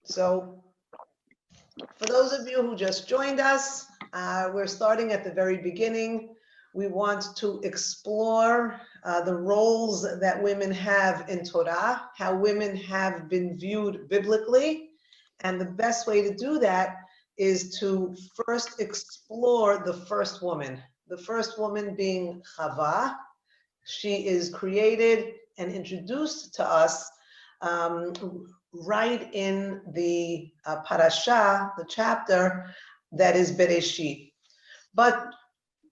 So for those of you who just joined us, we're starting at the very beginning. We want to explore the roles that women have in Torah, how women have been viewed biblically. And the best way to do that is to first explore the first woman. The first woman being Chava. She is created and introduced to us right in the parasha, the chapter that is Bereshit. But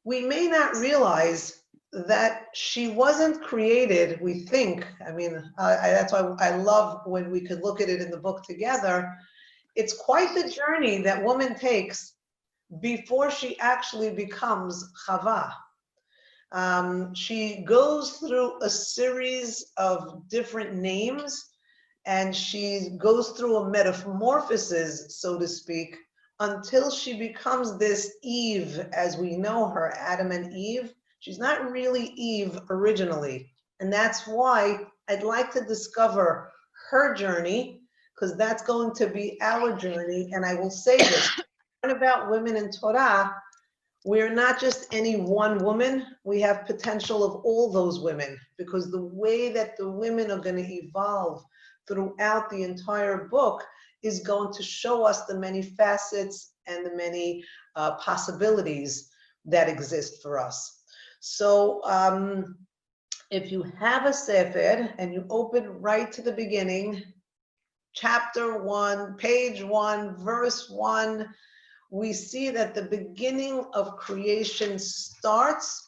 we may not realize that she wasn't created, we think. I mean, that's why I love when we could look at it in the book together. It's quite the journey that woman takes before she actually becomes Chava. She goes through a series of different names, and she goes through a metamorphosis, so to speak, until she becomes this Eve as we know her, Adam and Eve. She's not really Eve originally. And that's why I'd like to discover her journey, because that's going to be our journey. And I will say this, learn about women in Torah, we're not just any one woman, we have potential of all those women, because the way that the women are going to evolve throughout the entire book is going to show us the many facets and the many possibilities that exist for us. So if you have a sefer and you open right to the beginning, chapter 1, page 1, verse 1, we see that the beginning of creation starts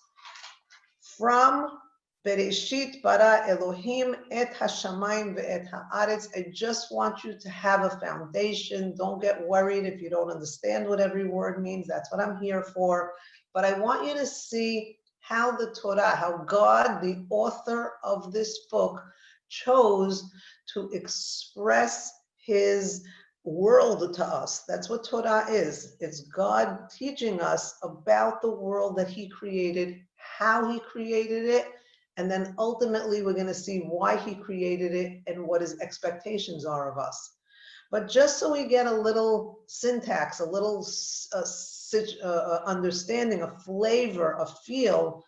from Bereshit bara Elohim et hashamayim ve'et haaretz. I just want you to have a foundation. Don't get worried if you don't understand what every word means. That's what I'm here for. But I want you to see how the Torah, how God, the author of this book, chose to express his world to us. That's what Torah is. It's God teaching us about the world that he created, how he created it, and then ultimately we're going to see why he created it and what his expectations are of us. But just so we get a little syntax, a little understanding, a flavor, a feel,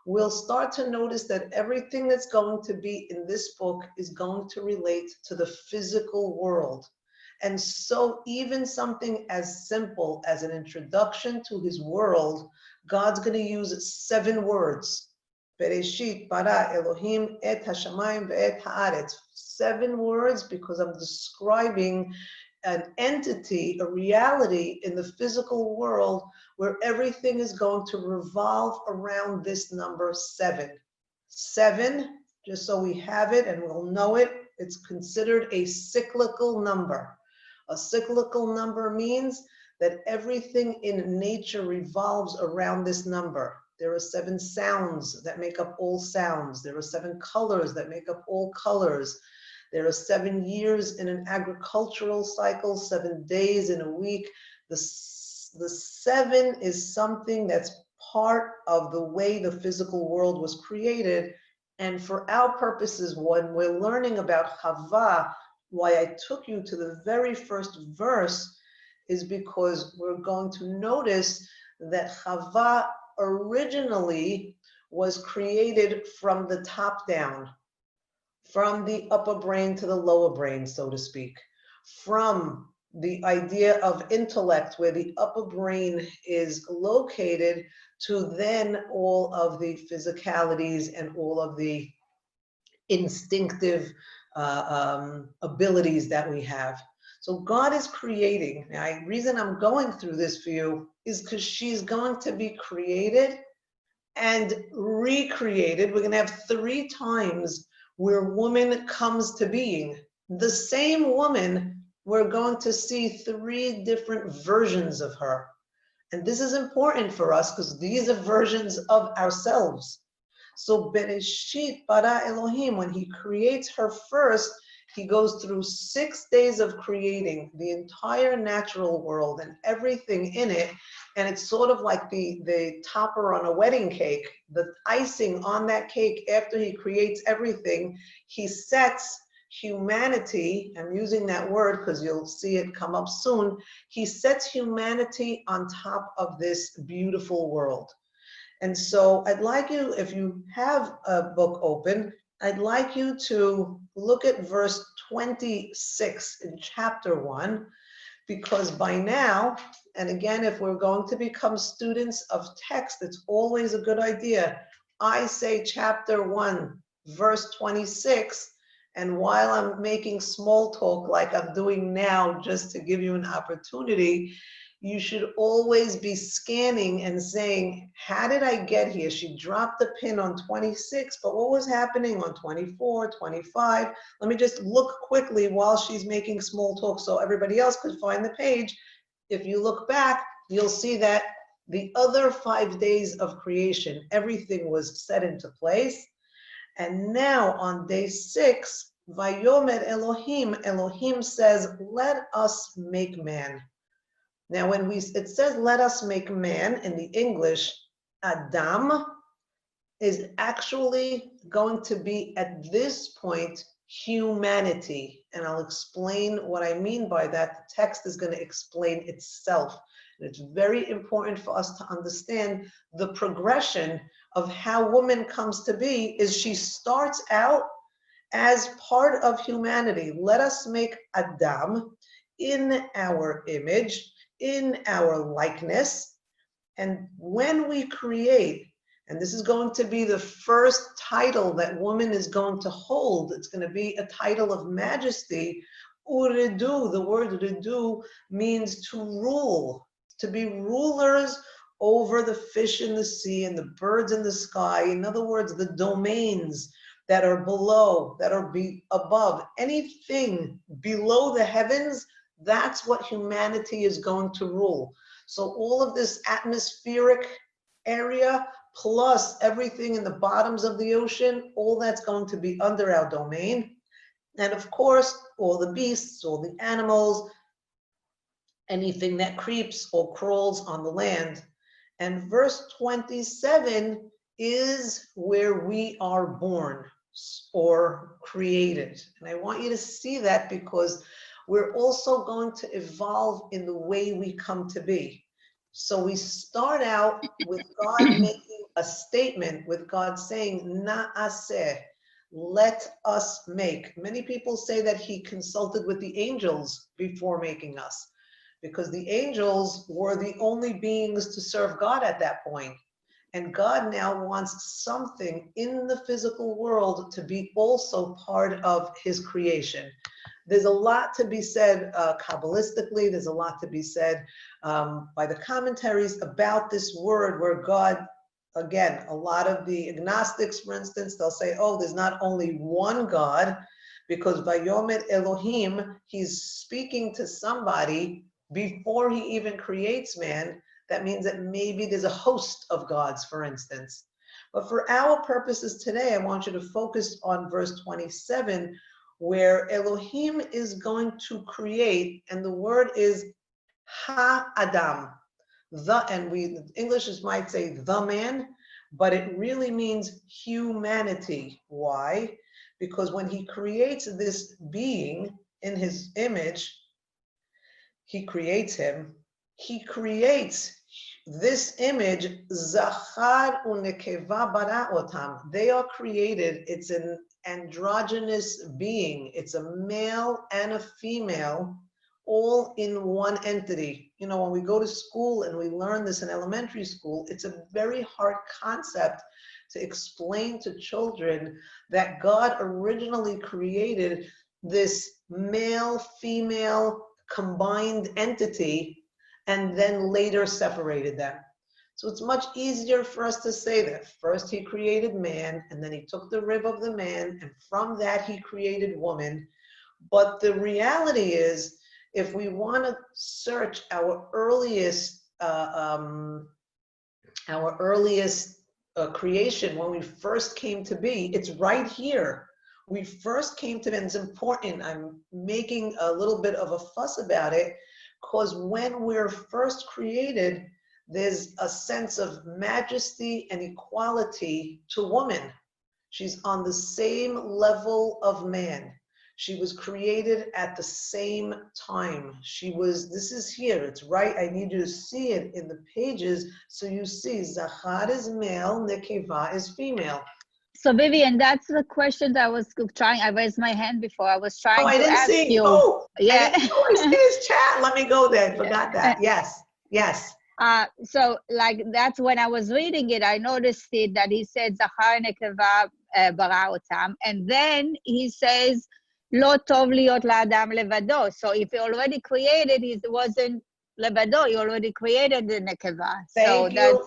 we'll start to notice that everything that's going to be in this book is going to relate to the physical world. And so even something as simple as an introduction to his world, God's going to use 7 words. Bereshit bara Elohim et hashamayim ve'et haaretz. 7 words because I'm describing an entity, a reality in the physical world where everything is going to revolve around this number 7. 7, just so we have it and we'll know it, it's considered a cyclical number. A cyclical number means that everything in nature revolves around this number. There are 7 sounds that make up all sounds. There are 7 colors that make up all colors. There are 7 years in an agricultural cycle, 7 days in a week. The 7 is something that's part of the way the physical world was created. And for our purposes, when we're learning about Chava, why I took you to the very first verse is because we're going to notice that Chava originally was created from the top down, from the upper brain to the lower brain, so to speak, from the idea of intellect where the upper brain is located to then all of the physicalities and all of the instinctive abilities that we have. So God is creating. Now, the reason I'm going through this for you is because she's going to be created and recreated. We're going to have 3 times where woman comes to being. The same woman, we're going to see 3 different versions of her. And this is important for us because these are versions of ourselves. So Bereshit bara Elohim, when he creates her first, he goes through 6 days of creating the entire natural world and everything in it. And it's sort of like the topper on a wedding cake, the icing on that cake after he creates everything. He sets humanity, I'm using that word because you'll see it come up soon, he sets humanity on top of this beautiful world. And so I'd like you, if you have a book open, I'd like you to look at verse 26 in chapter 1, because by now, and again, if we're going to become students of text, it's always a good idea. I say chapter 1, verse 26, and while I'm making small talk like I'm doing now, just to give you an opportunity, you should always be scanning and saying, how did I get here? She dropped the pin on 26, but what was happening on 24, 25? Let me just look quickly while she's making small talk so everybody else could find the page. If you look back, you'll see that the other 5 days of creation, everything was set into place. And now on day 6, Vayomer Elohim, Elohim says, let us make man. Now, when it says, let us make man in the English, Adam is actually going to be at this point humanity. And I'll explain what I mean by that. The text is going to explain itself. And it's very important for us to understand the progression of how woman comes to be. Is she starts out as part of humanity. Let us make Adam in our image, in our likeness. And when we create, and this is going to be the first title that woman is going to hold, it's going to be a title of majesty. Uridu, the word uridu means to rule, to be rulers over the fish in the sea and the birds in the sky. In other words, the domains that are below, that are above, anything below the heavens, that's what humanity is going to rule. So all of this atmospheric area, plus everything in the bottoms of the ocean, all that's going to be under our domain. And of course, all the beasts, all the animals, anything that creeps or crawls on the land. And verse 27 is where we are born or created. And I want you to see that because we're also going to evolve in the way we come to be. So we start out with God making a statement, with God saying, Na'aseh, let us make. Many people say that he consulted with the angels before making us, because the angels were the only beings to serve God at that point. And God now wants something in the physical world to be also part of his creation. There's a lot to be said Kabbalistically, there's a lot to be said by the commentaries about this word where God, again, a lot of the agnostics, for instance, they'll say, oh, there's not only one God, because Vayomer Elohim, he's speaking to somebody before he even creates man. That means that maybe there's a host of gods, for instance. But for our purposes today, I want you to focus on verse 27, where Elohim is going to create, and the word is Ha-Adam. Englishes might say the man, but it really means humanity. Why? Because when he creates this being in his image, he creates him. He creates this image, Zachar u'Nekeva bara otam. They are created, it's an androgynous being. It's a male and a female, all in one entity. You know, when we go to school and we learn this in elementary school, it's a very hard concept to explain to children that God originally created this male-female combined entity and then later separated them. So it's much easier for us to say that first he created man, and then he took the rib of the man, and from that he created woman. But the reality is, if we want to search our earliest creation, when we first came to be, it's right here. We first came to be, and it's important. I'm making a little bit of a fuss about it, because when we're first created, there's a sense of majesty and equality to woman. She's on the same level of man. She was created at the same time. This is here, it's right. I need you to see it in the pages so you see Zachar is male, Nekeva is female. So Vivian, that's the question that I was trying. I raised my hand before. I was trying I to didn't ask see. you. Oh, Yeah. I see his chat. Let me go then. Forgot that. Yes, yes. So like that's when I was reading it, I noticed it that he said Zachar nekeva bara otam, and then he says lo tov liot la'adam levado. So if he already created, it wasn't levado. He already created the nekeva. Thank you,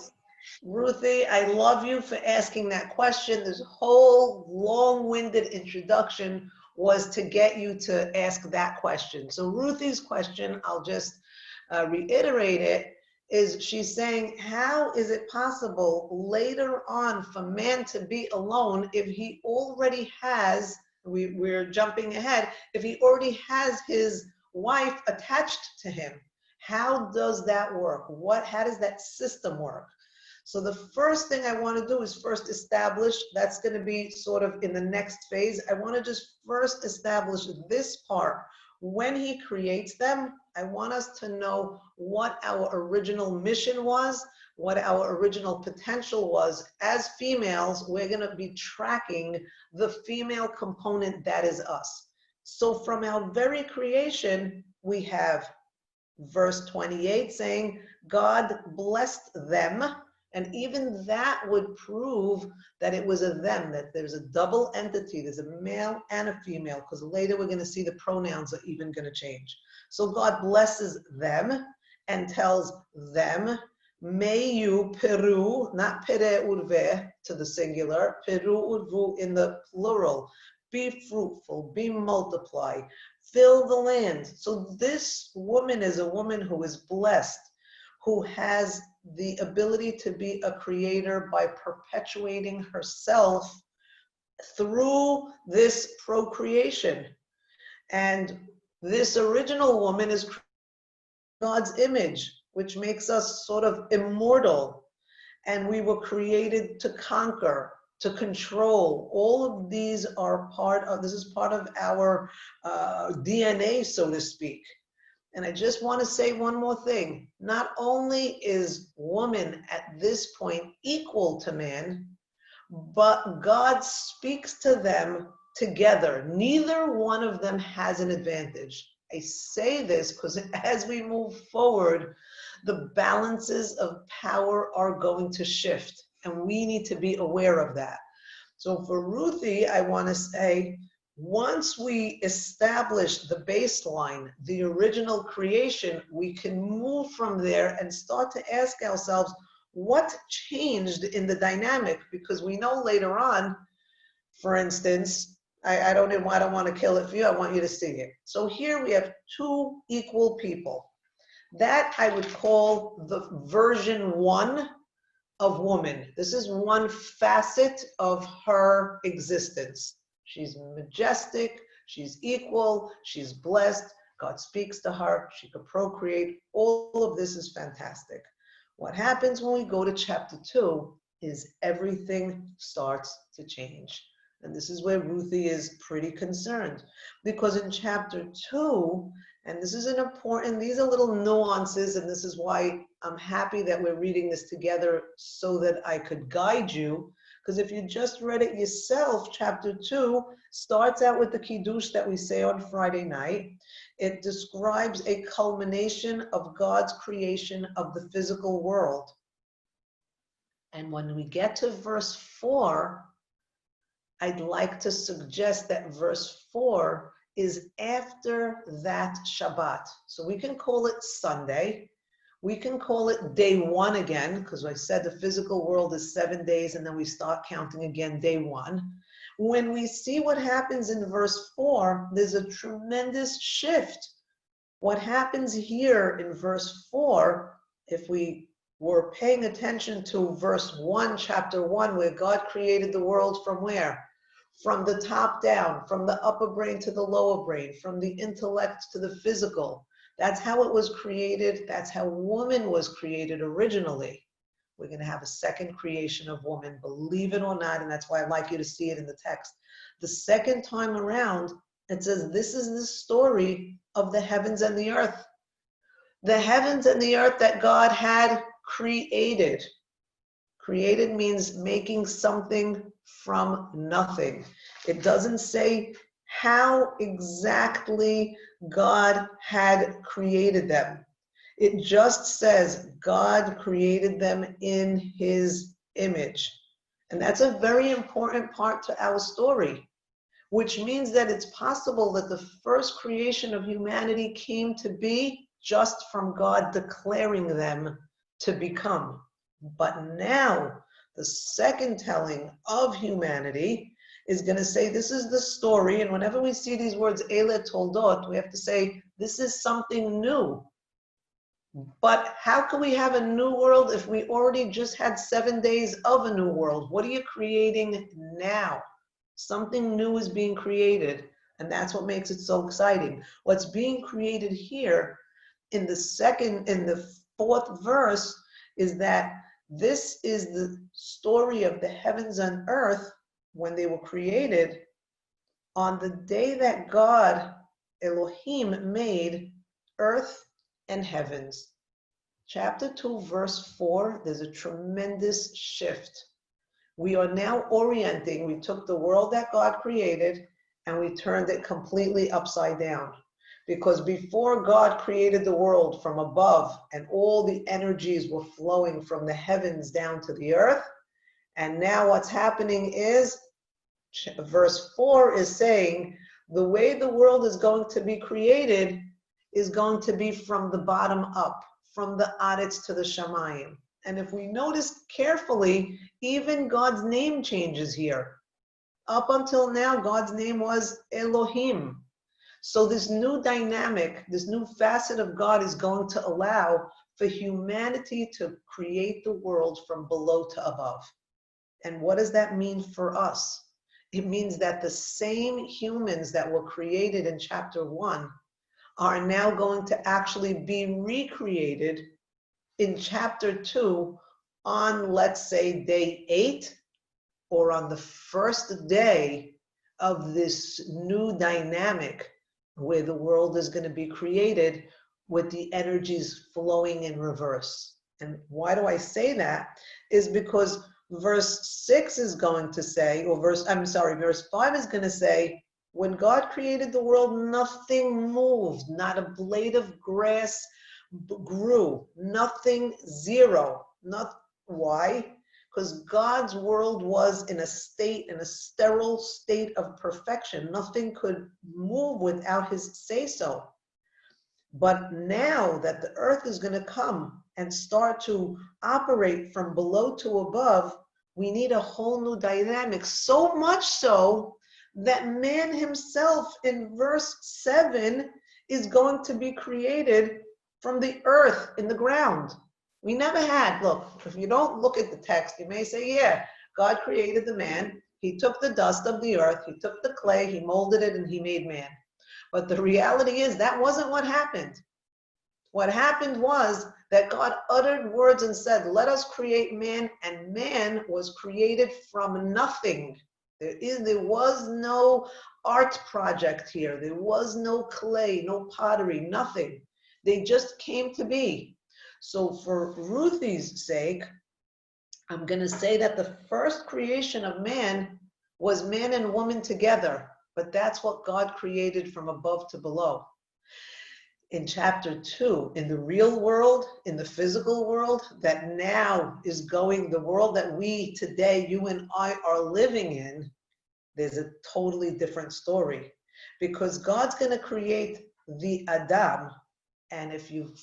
Ruthie. I love you for asking that question. This whole long-winded introduction was to get you to ask that question. So Ruthie's question, I'll just reiterate it, is she's saying, how is it possible later on for man to be alone if he already has, we're jumping ahead, if he already has his wife attached to him? How does that work? How does that system work? So the first thing I want to do is first establish, that's going to be sort of in the next phase. I want to just first establish this part. When he creates them, I want us to know what our original mission was, what our original potential was. As females, we're going to be tracking the female component that is us. So from our very creation, we have verse 28 saying, God blessed them. And even that would prove that it was a them, that there's a double entity. There's a male and a female, because later we're going to see the pronouns are even going to change. So God blesses them and tells them, may you peru, not pere urve to the singular, peru urvu in the plural, be fruitful, be multiply, fill the land. So this woman is a woman who is blessed, who has the ability to be a creator by perpetuating herself through this procreation. And this original woman is God's image, which makes us sort of immortal. And we were created to conquer, to control. All of these are this is part of our DNA, so to speak. And I just want to say one more thing. Not only is woman at this point equal to man, but God speaks to them together. Neither one of them has an advantage. I say this because as we move forward, the balances of power are going to shift, and we need to be aware of that. So for Ruthie, I want to say, once we establish the baseline, the original creation, we can move from there and start to ask ourselves, what changed in the dynamic? Because we know later on, for instance, I don't want to kill it for you, I want you to see it. So here we have two equal people. That I would call the version 1 of woman. This is one facet of her existence. She's majestic, she's equal, she's blessed, God speaks to her, she could procreate. All of this is fantastic. What happens when we go to chapter 2 is everything starts to change. And this is where Ruthie is pretty concerned, because in chapter 2, and this is an important, these are little nuances, and this is why I'm happy that we're reading this together so that I could guide you. Because if you just read it yourself, chapter 2 starts out with the Kiddush that we say on Friday night. It describes a culmination of God's creation of the physical world. And when we get to verse 4, I'd like to suggest that verse 4 is after that Shabbat. So we can call it Sunday. We can call it day 1 again, because I said the physical world is 7 days, and then we start counting again day 1. When we see what happens in verse 4, there's a tremendous shift. What happens here in verse 4, if we were paying attention to verse 1, chapter 1, where God created the world from where? From the top down, from the upper brain to the lower brain, from the intellect to the physical. That's how it was created. That's how woman was created originally. We're going to have a second creation of woman, believe it or not, and that's why I'd like you to see it in the text. The second time around, It says, this is the story of the heavens and the earth. The heavens and the earth that God had created. Created means making something from nothing. It doesn't say how exactly God had created them. It just says God created them in his image. And that's a very important part to our story, which means that it's possible that the first creation of humanity came to be just from God declaring them to become. But now, the second telling of humanity is going to say, this is the story. And whenever we see these words, Ele Toldot, we have to say, this is something new. But how can we have a new world if we already just had 7 days of a new world? What are you creating now? Something new is being created. And that's what makes it so exciting. What's being created here in the fourth verse is that this is the story of the heavens and earth when they were created on the day that God, Elohim, made earth and heavens. Chapter 2, verse 4, there's a tremendous shift. We are now orienting, we took the world that God created and we turned it completely upside down. Because before God created the world from above and all the energies were flowing from the heavens down to the earth, and now what's happening is, verse 4 is saying, the way the world is going to be created is going to be from the bottom up, from the Aretz to the Shamayim. And if we notice carefully, even God's name changes here. Up until now, God's name was Elohim. So this new dynamic, this new facet of God is going to allow for humanity to create the world from below to above. And what does that mean for us? It means that the same humans that were created in chapter 1 are now going to actually be recreated in chapter 2 on, let's say, day 8, or on the first day of this new dynamic where the world is going to be created with the energies flowing in reverse. And why do I say that? Is because verse 6 is going to say, verse 5 is going to say, when God created the world, nothing moved, not a blade of grass grew, nothing, zero. Why? Because God's world was in a sterile state of perfection. Nothing could move without his say-so. But now that the earth is going to come and start to operate from below to above, we need a whole new dynamic. So much so that man himself in verse 7 is going to be created from the earth in the ground. We never had, look, if you don't look at the text, you may say, yeah, God created the man. He took the dust of the earth, he took the clay, he molded it, and he made man. But the reality is that wasn't what happened. What happened was that God uttered words and said, let us create man, and man was created from nothing. There was no art project here. There was no clay, no pottery, nothing. They just came to be. So for Ruthie's sake, I'm going to say that the first creation of man was man and woman together, but that's what God created from above to below. In chapter 2, in the real world, in the physical world, that now is going, the world that we today, you and I are living in, there's a totally different story. Because God's going to create the Adam, and if you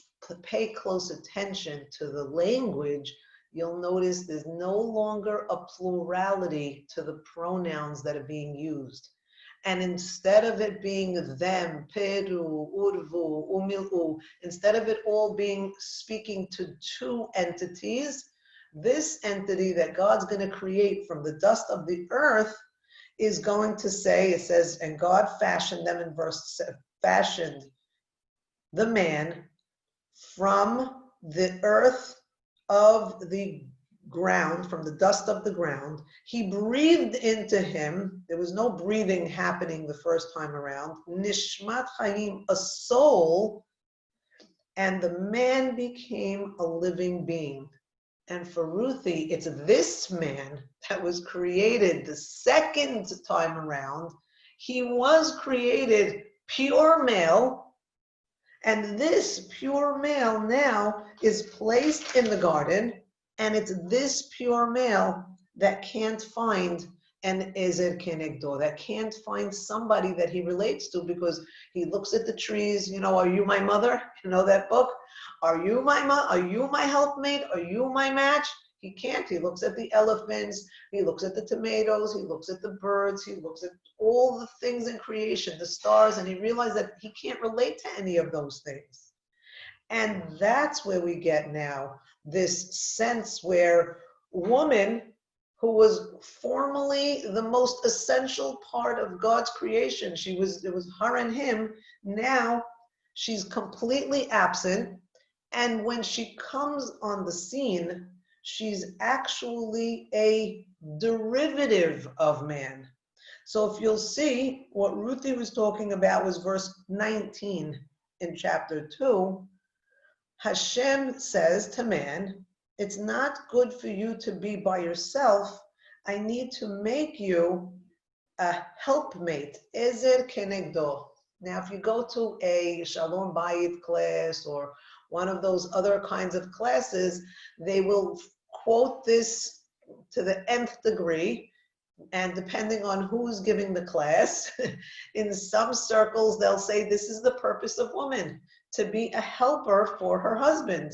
pay close attention to the language, you'll notice there's no longer a plurality to the pronouns that are being used. And instead of it being them, Peru, Urvu, Umilu, instead of it all being speaking to two entities, this entity that God's going to create from the dust of the earth is going to say, it says, and God fashioned them in verse 7, fashioned the man from the earth of the ground, from the dust of the ground. He breathed into him. There was no breathing happening the first time around. Nishmat Chaim, a soul, and the man became a living being. And for Ruthie, it's this man that was created the second time around. He was created pure male, and this pure male now is placed in the garden, and it's this pure male that can't find an Ezer Kenegdo, that can't find somebody that he relates to, because he looks at the trees, are you my mother? You know that book? Are you my helpmate? Are you my match? He can't. He looks at the elephants, he looks at the tomatoes, he looks at the birds, he looks at all the things in creation, the stars, and he realized that he can't relate to any of those things. And that's where we get now this sense where woman, who was formerly the most essential part of God's creation, it was her and him, now she's completely absent. And when she comes on the scene, she's actually a derivative of man. So if you'll see, what Ruthie was talking about was verse 19 in chapter 2. Hashem says to man, it's not good for you to be by yourself. I need to make you a helpmate. Ezer Kenegdo. Now, if you go to a Shalom Bayit class or one of those other kinds of classes, they will quote this to the nth degree. And depending on who's giving the class, in some circles, they'll say this is the purpose of woman, to be a helper for her husband.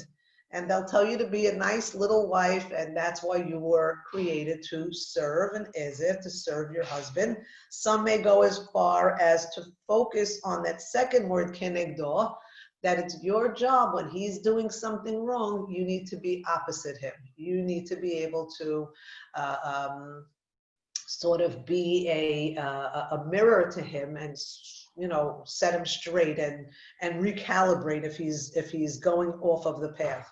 And they'll tell you to be a nice little wife, and that's why you were created, to serve and ezer, to serve your husband. Some may go as far as to focus on that second word, kenegdo, that it's your job when he's doing something wrong, you need to be opposite him. You need to be able to sort of be a mirror to him and set him straight and recalibrate if he's going off of the path.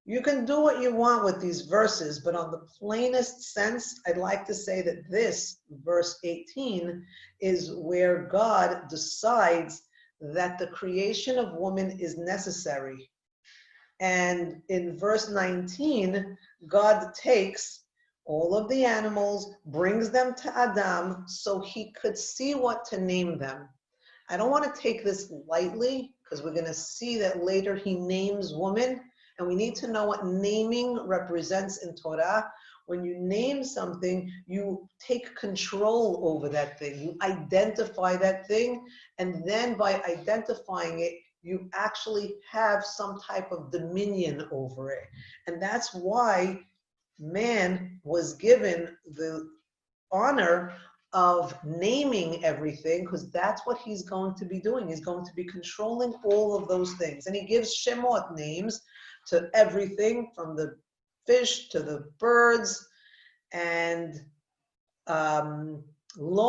You can do what you want with these verses, but on the plainest sense, I'd like to say that this, verse 18, is where God decides that the creation of woman is necessary. And in verse 19, God takes all of the animals, brings them to Adam so he could see what to name them. I don't want to take this lightly, because we're going to see that later he names woman, and we need to know what naming represents in Torah. When you name something, you take control over that thing. You identify that thing, and then by identifying it, you actually have some type of dominion over it. And that's why man was given the honor of naming everything, because that's what he's going to be doing. He's going to be controlling all of those things. And he gives shemot, names, to everything from the fish to the birds. And lo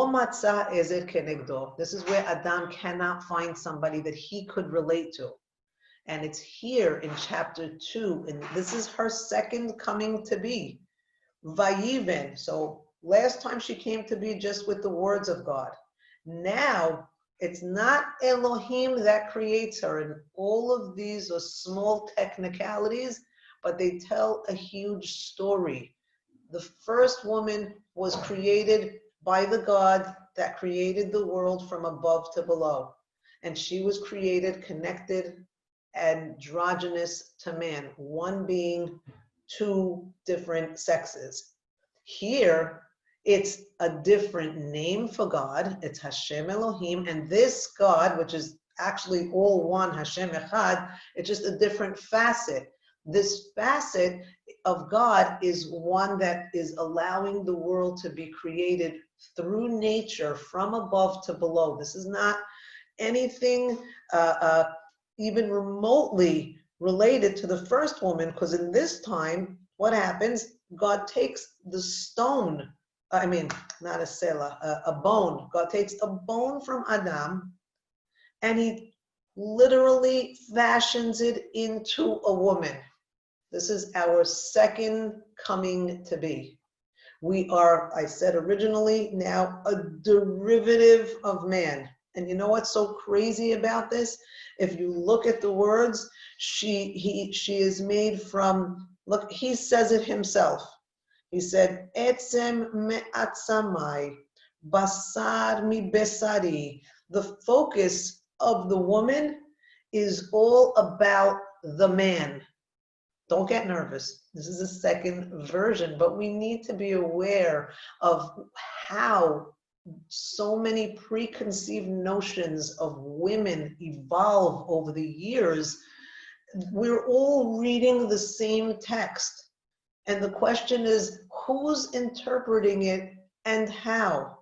matzah ezer kenegdo. This is where Adam cannot find somebody that he could relate to. And it's here in chapter 2, and this is her second coming to be. Vayiven. So last time she came to be just with the words of God. Now it's not Elohim that creates her, and all of these are small technicalities, but they tell a huge story. The first woman was created by the God that created the world from above to below. And she was created, connected, androgynous to man, one being two different sexes. Here, it's a different name for God. It's Hashem Elohim, and this God, which is actually all one, Hashem Echad, it's just a different facet. This facet of God is one that is allowing the world to be created through nature, from above to below. This is not anything even remotely related to the first woman, because in this time, what happens? God takes the stone, not a selah, a bone. God takes a bone from Adam, and he literally fashions it into a woman. This is our second coming to be. We are, I said originally, now a derivative of man. And you know what's so crazy about this? If you look at the words, she is made from, look, he says it himself. He said, Etzem me'atzamai, basar mi besari. The focus of the woman is all about the man. Don't get nervous. This is a second version, but we need to be aware of how so many preconceived notions of women evolve over the years. We're all reading the same text. And the question is, who's interpreting it and how?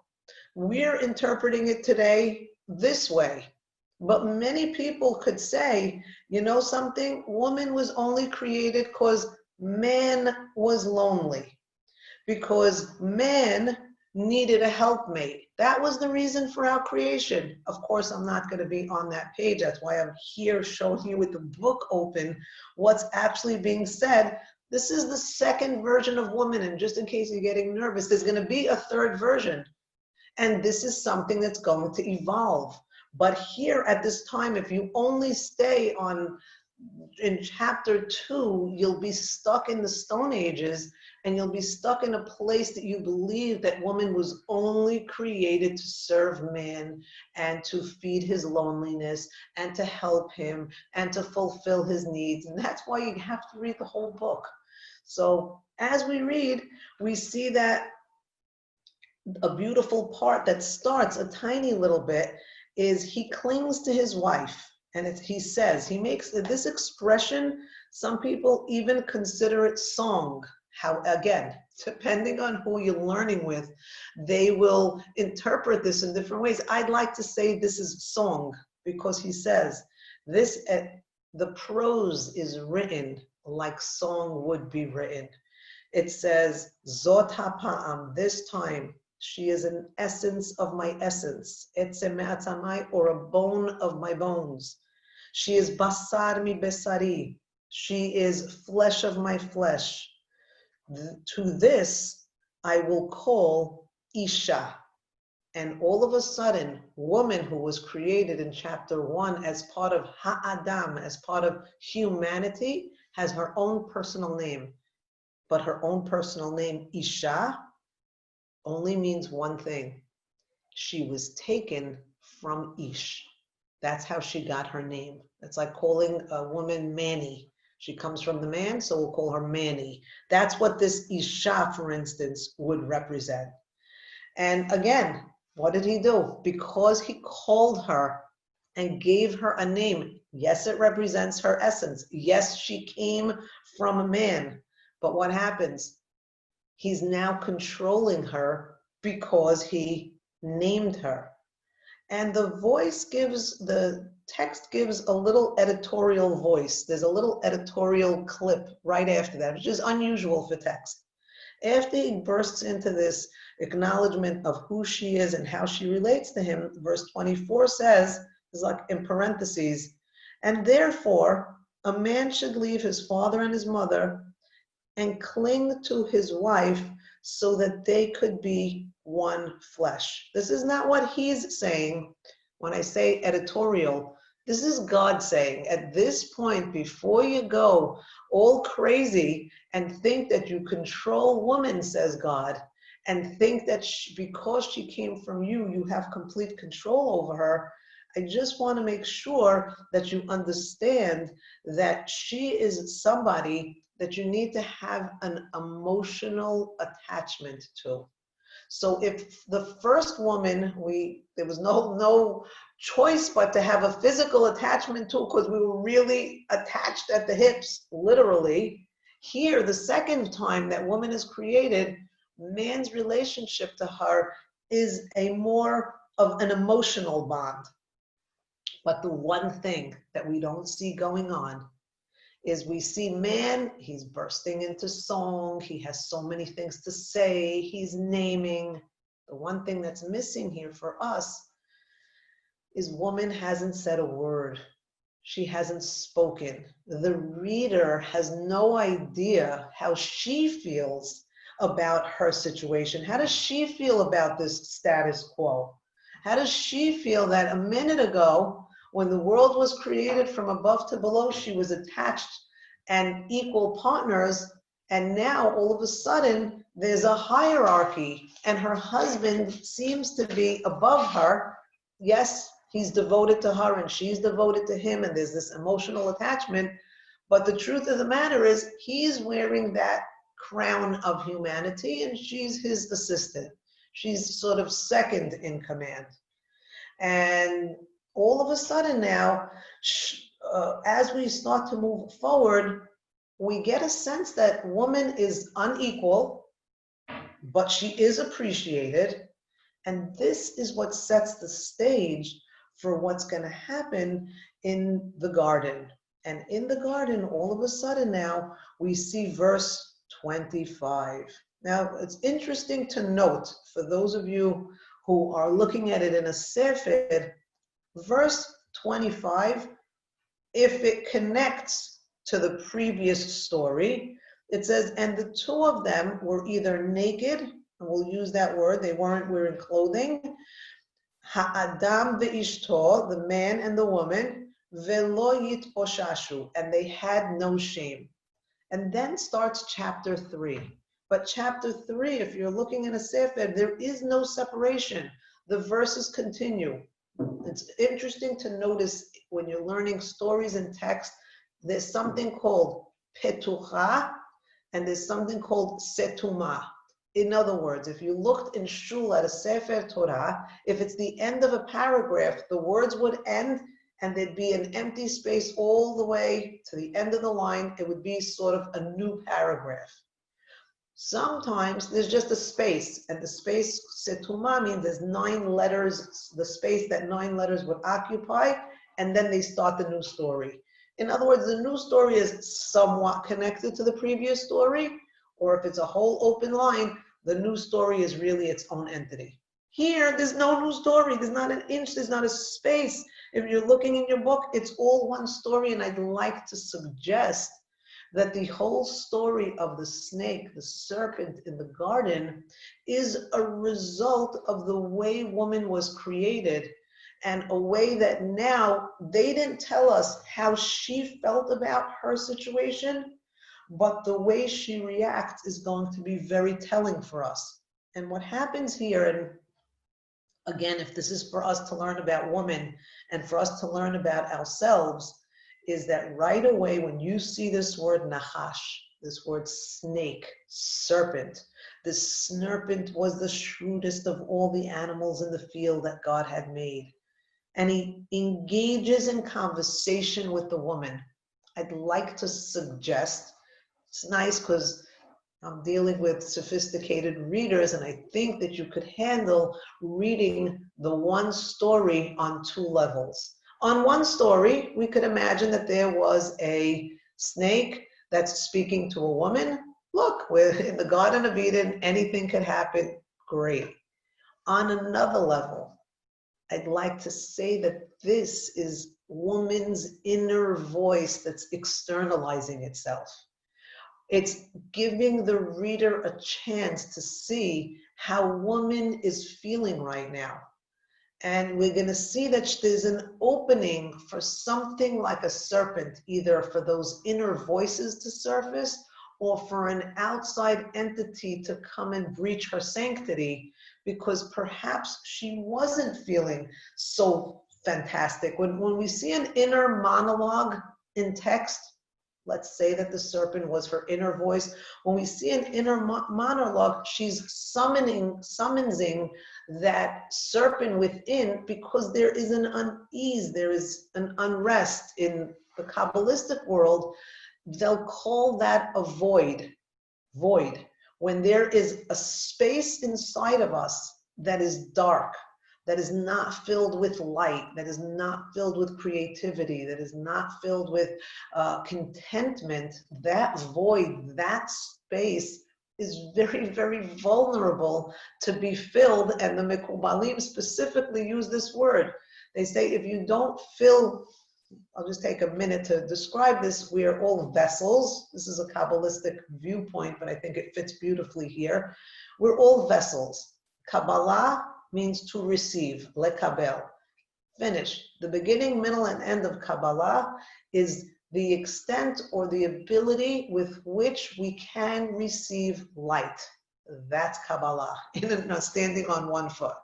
We're interpreting it today this way. But many people could say, you know something, woman was only created because man was lonely, because man needed a helpmate. That was the reason for our creation. Of course, I'm not going to be on that page. That's why I'm here showing you with the book open what's actually being said. This is the second version of woman, and just in case you're getting nervous, there's going to be a third version. And this is something that's going to evolve. But here at this time, if you only stay in chapter 2, you'll be stuck in the Stone Ages, and you'll be stuck in a place that you believe that woman was only created to serve man and to feed his loneliness and to help him and to fulfill his needs. And that's why you have to read the whole book. So as we read, we see that a beautiful part that starts a tiny little bit is he clings to his wife. And he says, he makes this expression, some people even consider it song. How, again, depending on who you're learning with, they will interpret this in different ways. I'd like to say this is song because he says, the prose is written like song would be written. It says, Zot hapa'am, this time, she is an essence of my essence. Etzem me'atzamai, or a bone of my bones. She is basar mi besari. She is flesh of my flesh. To this I will call Isha. And all of a sudden, woman who was created in chapter 1 as part of Ha'adam, as part of humanity, has her own personal name. But her own personal name, Isha, only means one thing. She was taken from Ish. That's how she got her name. It's like calling a woman Manny. She comes from the man, so we'll call her Manny. That's what this Isha, for instance, would represent. And again, what did he do? Because he called her and gave her a name. Yes, it represents her essence. Yes, she came from a man. But what happens? He's now controlling her because he named her. And the text gives a little editorial voice. There's a little editorial clip right after that, which is unusual for text. After he bursts into this acknowledgement of who she is and how she relates to him, verse 24 says, is like in parentheses, and therefore a man should leave his father and his mother and cling to his wife so that they could be one flesh. This is not what he's saying. When I say editorial, this is God saying, at this point, before you go all crazy and think that you control woman, says God, and think that because she came from you, you have complete control over her, I just want to make sure that you understand that she is somebody that you need to have an emotional attachment to. So if the first woman, there was no choice but to have a physical attachment to, because we were really attached at the hips, literally. Here, the second time that woman is created, man's relationship to her is a more of an emotional bond. But the one thing that we don't see going on is we see man, he's bursting into song, he has so many things to say, he's naming. The one thing that's missing here for us is woman hasn't said a word. she hasn't spoken. The reader has no idea how she feels about her situation. How does she feel about this status quo? How does she feel that a minute ago, when the world was created from above to below, she was attached and equal partners, and now all of a sudden there's a hierarchy and her husband seems to be above her. Yes, he's devoted to her and she's devoted to him, and there's this emotional attachment, but the truth of the matter is he's wearing that crown of humanity and she's his assistant. She's sort of second in command. And all of a sudden now, as we start to move forward, we get a sense that woman is unequal, but she is appreciated. And this is what sets the stage for what's going to happen in the garden. And in the garden, all of a sudden now, we see verse 25. Now, it's interesting to note, for those of you who are looking at it in a sefer, verse 25, if it connects to the previous story, it says, and the two of them were either naked, and we'll use that word, they weren't wearing clothing, ha'adam ve'ishto, the man and the woman, ve'lo yitposhashu, and they had no shame. And then starts chapter 3. But chapter 3, if you're looking in a sefer, there is no separation. The verses continue. It's interesting to notice when you're learning stories and text, there's something called petucha and there's something called setuma. In other words, if you looked in shul at a sefer Torah, if it's the end of a paragraph, the words would end and there'd be an empty space all the way to the end of the line. It would be sort of a new paragraph. Sometimes there's just a space, and the space, setuma, means there's 9 letters, the space that 9 letters would occupy, and then they start the new story. In other words, the new story is somewhat connected to the previous story, or if it's a whole open line, the new story is really its own entity. Here, there's no new story. There's not an inch, there's not a space. If you're looking in your book, it's all one story, and I'd like to suggest that the whole story of the snake, the serpent in the garden, is a result of the way woman was created, and a way that now they didn't tell us how she felt about her situation, but the way she reacts is going to be very telling for us. And what happens here, and again, if this is for us to learn about women and for us to learn about ourselves, is that right away when you see this word nachash, this word snake, serpent, this serpent was the shrewdest of all the animals in the field that God had made. And he engages in conversation with the woman. I'd like to suggest, it's nice because I'm dealing with sophisticated readers, and I think that you could handle reading the one story on 2 levels. On one story, we could imagine that there was a snake that's speaking to a woman. Look, we're in the Garden of Eden, anything could happen, great. On another level, I'd like to say that this is woman's inner voice that's externalizing itself. It's giving the reader a chance to see how woman is feeling right now. And we're going to see that there's an opening for something like a serpent, either for those inner voices to surface or for an outside entity to come and breach her sanctity, because perhaps she wasn't feeling so fantastic. When we see an inner monologue in text, let's say that the serpent was her inner voice. When we see an inner monologue, she's summoning that serpent within, because there is an unease, there is an unrest. In the Kabbalistic world, they'll call that a void. When there is a space inside of us that is dark, that is not filled with light, that is not filled with creativity, that is not filled with contentment, that void, that space is very, very vulnerable to be filled. And the Mekubalim specifically use this word. They say if you don't fill I'll just take a minute to describe this. We are all vessels. This is a Kabbalistic viewpoint, but I think it fits beautifully here. We're all vessels. Kabbalah means to receive, lekabel. Finish. The beginning, middle, and end of Kabbalah is the extent or the ability with which we can receive light. That's Kabbalah, standing on one foot.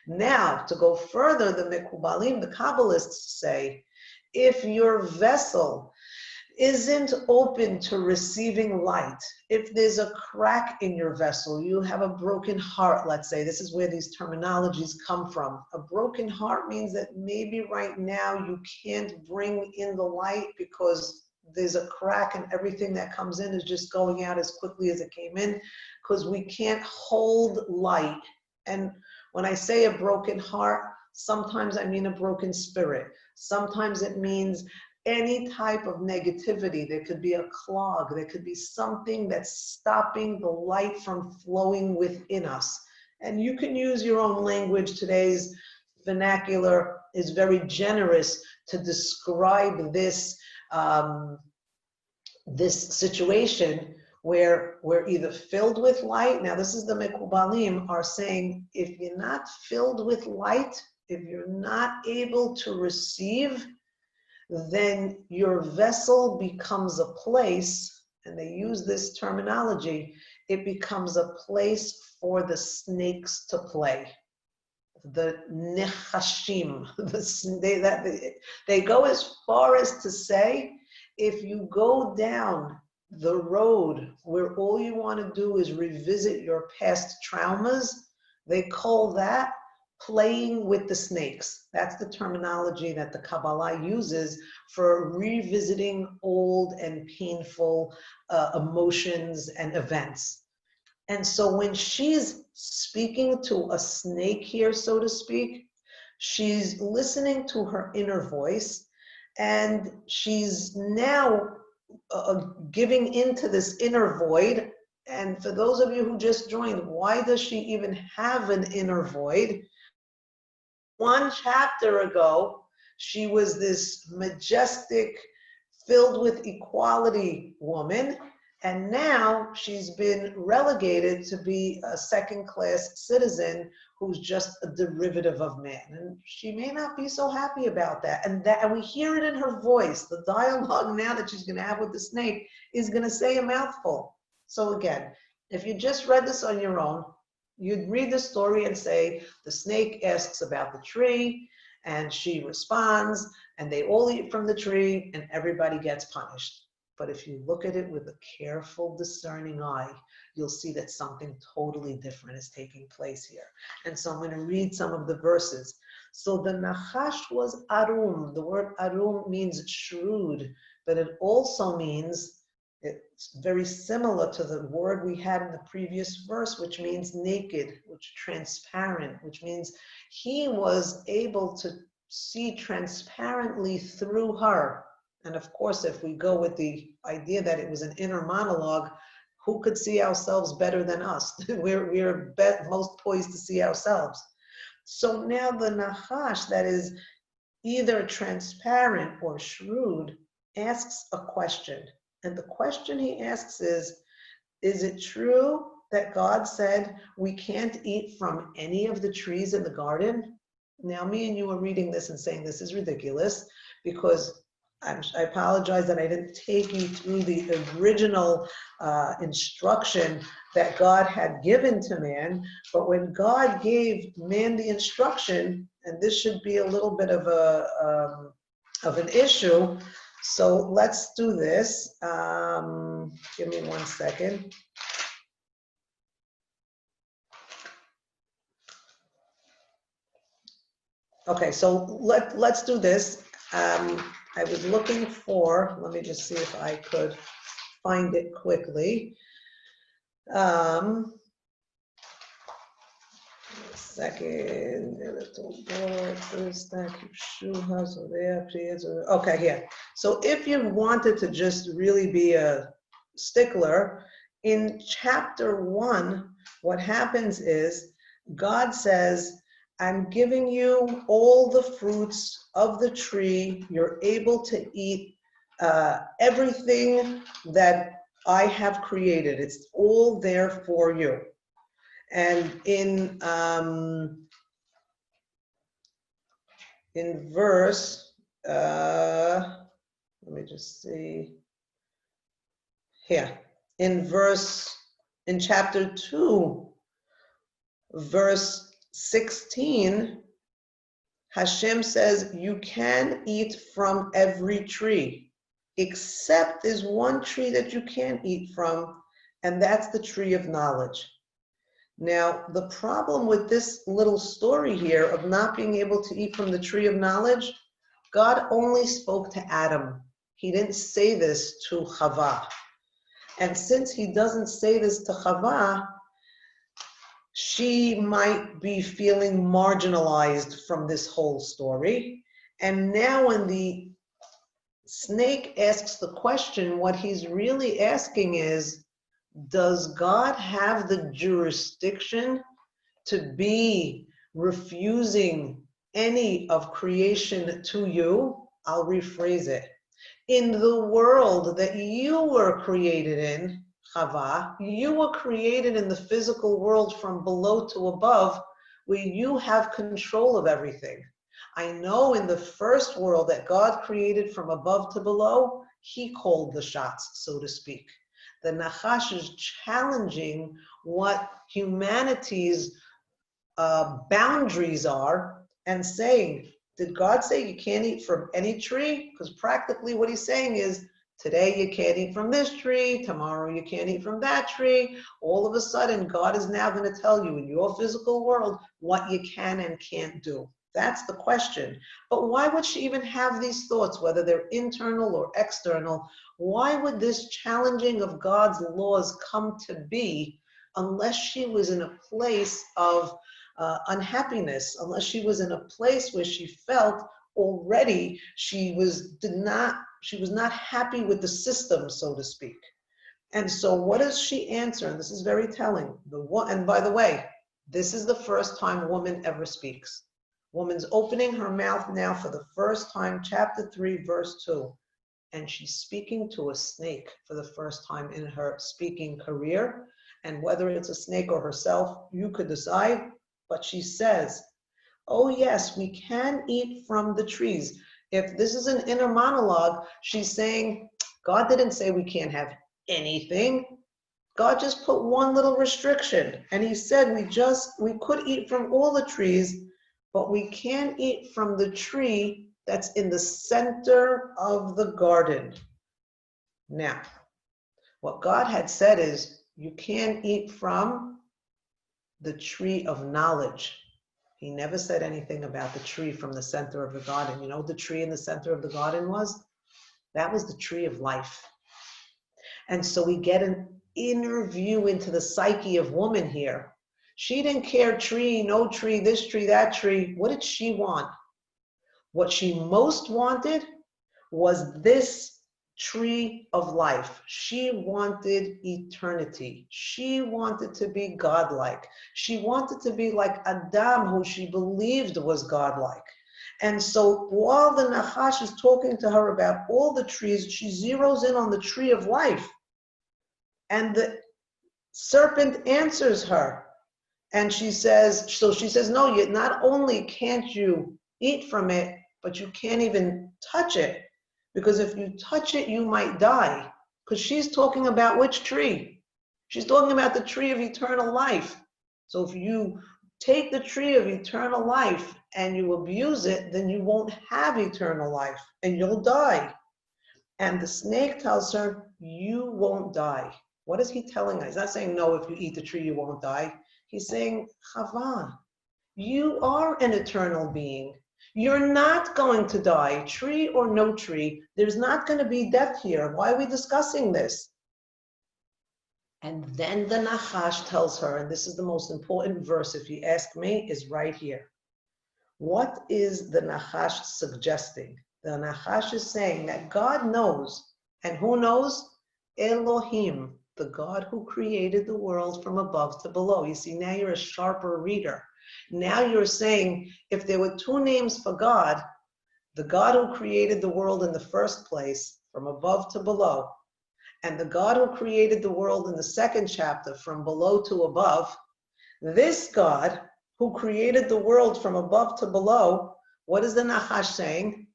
Now, to go further, the Mekubalim, the Kabbalists say, if your vessel isn't open to receiving light, if there's a crack in your vessel, you have a broken heart, let's say, this is where these terminologies come from. A broken heart means that maybe right now you can't bring in the light because there's a crack and everything that comes in is just going out as quickly as it came in, because we can't hold light. And when I say a broken heart, sometimes I mean a broken spirit. Sometimes it means any type of negativity. There could be a clog. There could be something that's stopping the light from flowing within us. And you can use your own language. Today's vernacular is very generous to describe this, this situation where we're either filled with light. Now, this is the Mekubalim are saying, if you're not filled with light, if you're not able to receive, then your vessel becomes a place, and they use this terminology, it becomes a place for the snakes to play. The nechashim, they go as far as to say, if you go down the road where all you want to do is revisit your past traumas, they call that playing with the snakes. That's the terminology that the Kabbalah uses for revisiting old and painful emotions and events. And so when she's speaking to a snake here, so to speak, she's listening to her inner voice, and she's now giving into this inner void. And for those of you who just joined, why does she even have an inner void? One chapter ago, she was this majestic, filled with equality woman, and now she's been relegated to be a second-class citizen who's just a derivative of man. And she may not be so happy about that. And we hear it in her voice. The dialogue now that she's going to have with the snake is going to say a mouthful. So again, if you just read this on your own, you'd read the story and say, the snake asks about the tree, and she responds, and they all eat from the tree, and everybody gets punished. But if you look at it with a careful, discerning eye, you'll see that something totally different is taking place here. And so I'm going to read some of the verses. So the Nachash was arum. The word arum means shrewd, but it also means, it's very similar to the word we had in the previous verse, which means naked, which transparent, which means he was able to see transparently through her. And of course, if we go with the idea that it was an inner monologue, who could see ourselves better than us? we're most poised to see ourselves. So now the Nachash, that is either transparent or shrewd, asks a question. And the question he asks is it true that God said we can't eat from any of the trees in the garden? Now, me and you are reading this and saying this is ridiculous, because I apologize that I didn't take you through the original instruction that God had given to man. But when God gave man the instruction, and this should be a little bit of an issue, so let's do this. Give me 1 second. Okay, so let's do this. I was looking for, let me just see if I could find it quickly. Second, okay, here. So if you wanted to just really be a stickler, in chapter 1, what happens is God says, I'm giving you all the fruits of the tree. You're able to eat everything that I have created. It's all there for you. And in verse, let me just see here, in chapter 2, verse 16, Hashem says, you can eat from every tree, except there's one tree that you can't eat from, and that's the tree of knowledge. Now, the problem with this little story here of not being able to eat from the tree of knowledge, God only spoke to Adam. He didn't say this to Chava. And since he doesn't say this to Chava, she might be feeling marginalized from this whole story. And now when the snake asks the question, what he's really asking is, does God have the jurisdiction to be refusing any of creation to you? I'll rephrase it. In the world that you were created in, Chava, you were created in the physical world from below to above, where you have control of everything. I know in the first world that God created from above to below, he called the shots, so to speak. The Nachash is challenging what humanity's boundaries are and saying, did God say you can't eat from any tree? Because practically what he's saying is, today you can't eat from this tree, tomorrow you can't eat from that tree. All of a sudden, God is now going to tell you in your physical world what you can and can't do. That's the question. But why would she even have these thoughts, whether they're internal or external? Why would this challenging of God's laws come to be unless she was in a place of unhappiness, unless she was in a place where she felt already she was not happy with the system, so to speak. And so what does she answer? And this is very telling. And by the way, this is the first time woman ever speaks. Woman's opening her mouth now for the first time, chapter 3, verse 2. And she's speaking to a snake for the first time in her speaking career. And whether it's a snake or herself, you could decide. But she says, oh yes, we can eat from the trees. If this is an inner monologue, she's saying, God didn't say we can't have anything. God just put one little restriction. And he said we could eat from all the trees, but we can't eat from the tree that's in the center of the garden. Now, what God had said is, you can't eat from the tree of knowledge. He never said anything about the tree from the center of the garden. You know what the tree in the center of the garden was? That was the tree of life. And so we get an inner view into the psyche of woman here. She didn't care tree, no tree, this tree, that tree. What did she want? What she most wanted was this tree of life. She wanted eternity. She wanted to be godlike. She wanted to be like Adam, who she believed was godlike. And so while the Nachash is talking to her about all the trees, she zeroes in on the tree of life. And the serpent answers her. And she says, no, not only can't you eat from it, but you can't even touch it. Because if you touch it, you might die. Because she's talking about which tree? She's talking about the tree of eternal life. So if you take the tree of eternal life and you abuse it, then you won't have eternal life and you'll die. And the snake tells her, you won't die. What is he telling her? He's not saying, no, if you eat the tree, you won't die. He's saying, Chava, you are an eternal being. You're not going to die, tree or no tree. There's not going to be death here. Why are we discussing this? And then the Nachash tells her, and this is the most important verse, if you ask me, is right here. What is the Nachash suggesting? The Nachash is saying that God knows, and who knows? Elohim, the God who created the world from above to below. You see, now you're a sharper reader. Now you're saying if there were two names for God, the God who created the world in the first place, from above to below, and the God who created the world in the second chapter, from below to above, this God who created the world from above to below, what is the Nachash saying?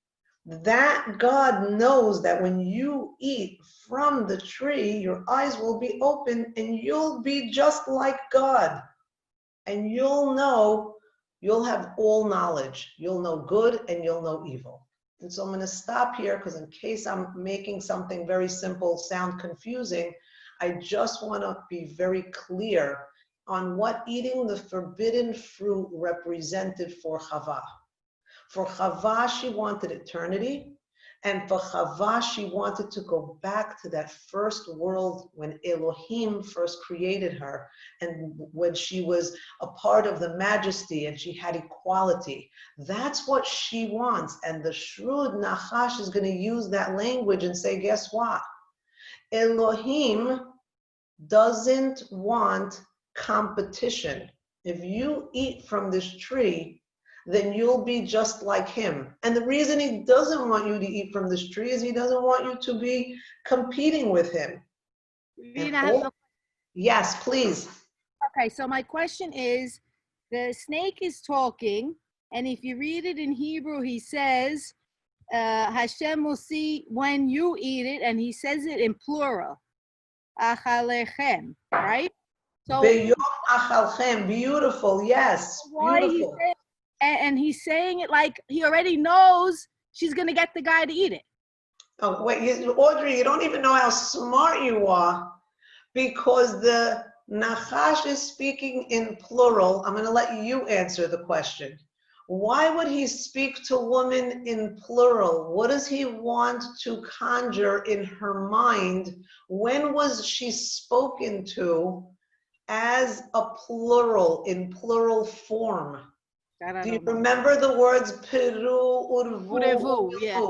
That God knows that when you eat from the tree, your eyes will be open and you'll be just like God. And you'll know, you'll have all knowledge. You'll know good and you'll know evil. And so I'm going to stop here because in case I'm making something very simple sound confusing, I just want to be very clear on what eating the forbidden fruit represented for Chava. For Chava, she wanted eternity. And for Chava, she wanted to go back to that first world when Elohim first created her and when she was a part of the majesty and she had equality. That's what she wants. And the shrewd Nachash is going to use that language and say, guess what? Elohim doesn't want competition. If you eat from this tree, then you'll be just like him. And the reason he doesn't want you to eat from this tree is he doesn't want you to be competing with him. Yes, please. Okay, so my question is, the snake is talking, and if you read it in Hebrew, he says, Hashem will see when you eat it, and he says it in plural. Achalechem, right? So Beyom achalchem, beautiful, yes, beautiful. And he's saying it like he already knows she's going to get the guy to eat it. Oh, wait, Audrey, you don't even know how smart you are because the Nachash is speaking in plural. I'm going to let you answer the question. Why would he speak to woman in plural? What does he want to conjure in her mind? When was she spoken to as a plural, in plural form? Do you remember the words Peru, Urvu, yeah.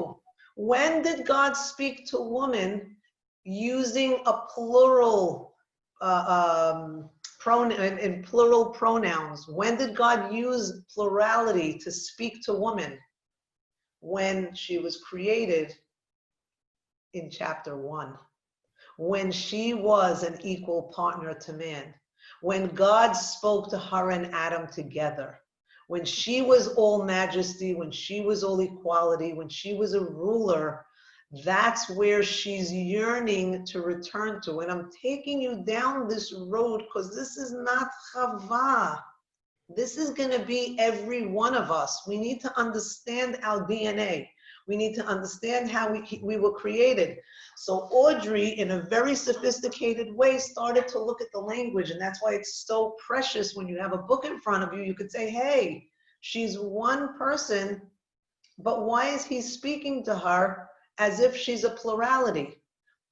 When did God speak to woman using a plural pronoun, in plural pronouns? When did God use plurality to speak to woman? When she was created in chapter 1. When she was an equal partner to man. When God spoke to her and Adam together. When she was all majesty, when she was all equality, when she was a ruler, that's where she's yearning to return to. And I'm taking you down this road because this is not Chava. This is going to be every one of us. We need to understand our DNA. We need to understand how we were created. So Audrey, in a very sophisticated way, started to look at the language. And that's why it's so precious when you have a book in front of you. You could say, hey, she's one person, but why is he speaking to her as if she's a plurality?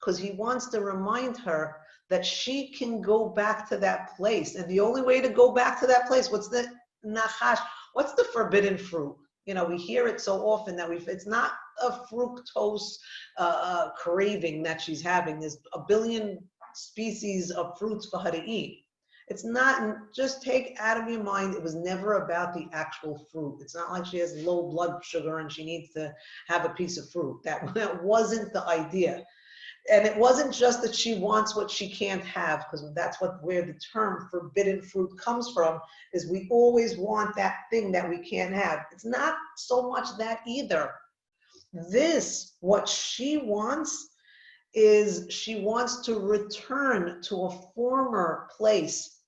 Because he wants to remind her that she can go back to that place. And the only way to go back to that place, what's the nachash? What's the forbidden fruit? You know, we hear it so often that it's not a fructose craving that she's having. There's a billion species of fruits for her to eat. It's not, just take out of your mind, it was never about the actual fruit. It's not like she has low blood sugar and she needs to have a piece of fruit. That wasn't the idea. And it wasn't just that she wants what she can't have, because that's where the term forbidden fruit comes from, is we always want that thing that we can't have. It's not so much that either. What she wants is she wants to return to a former place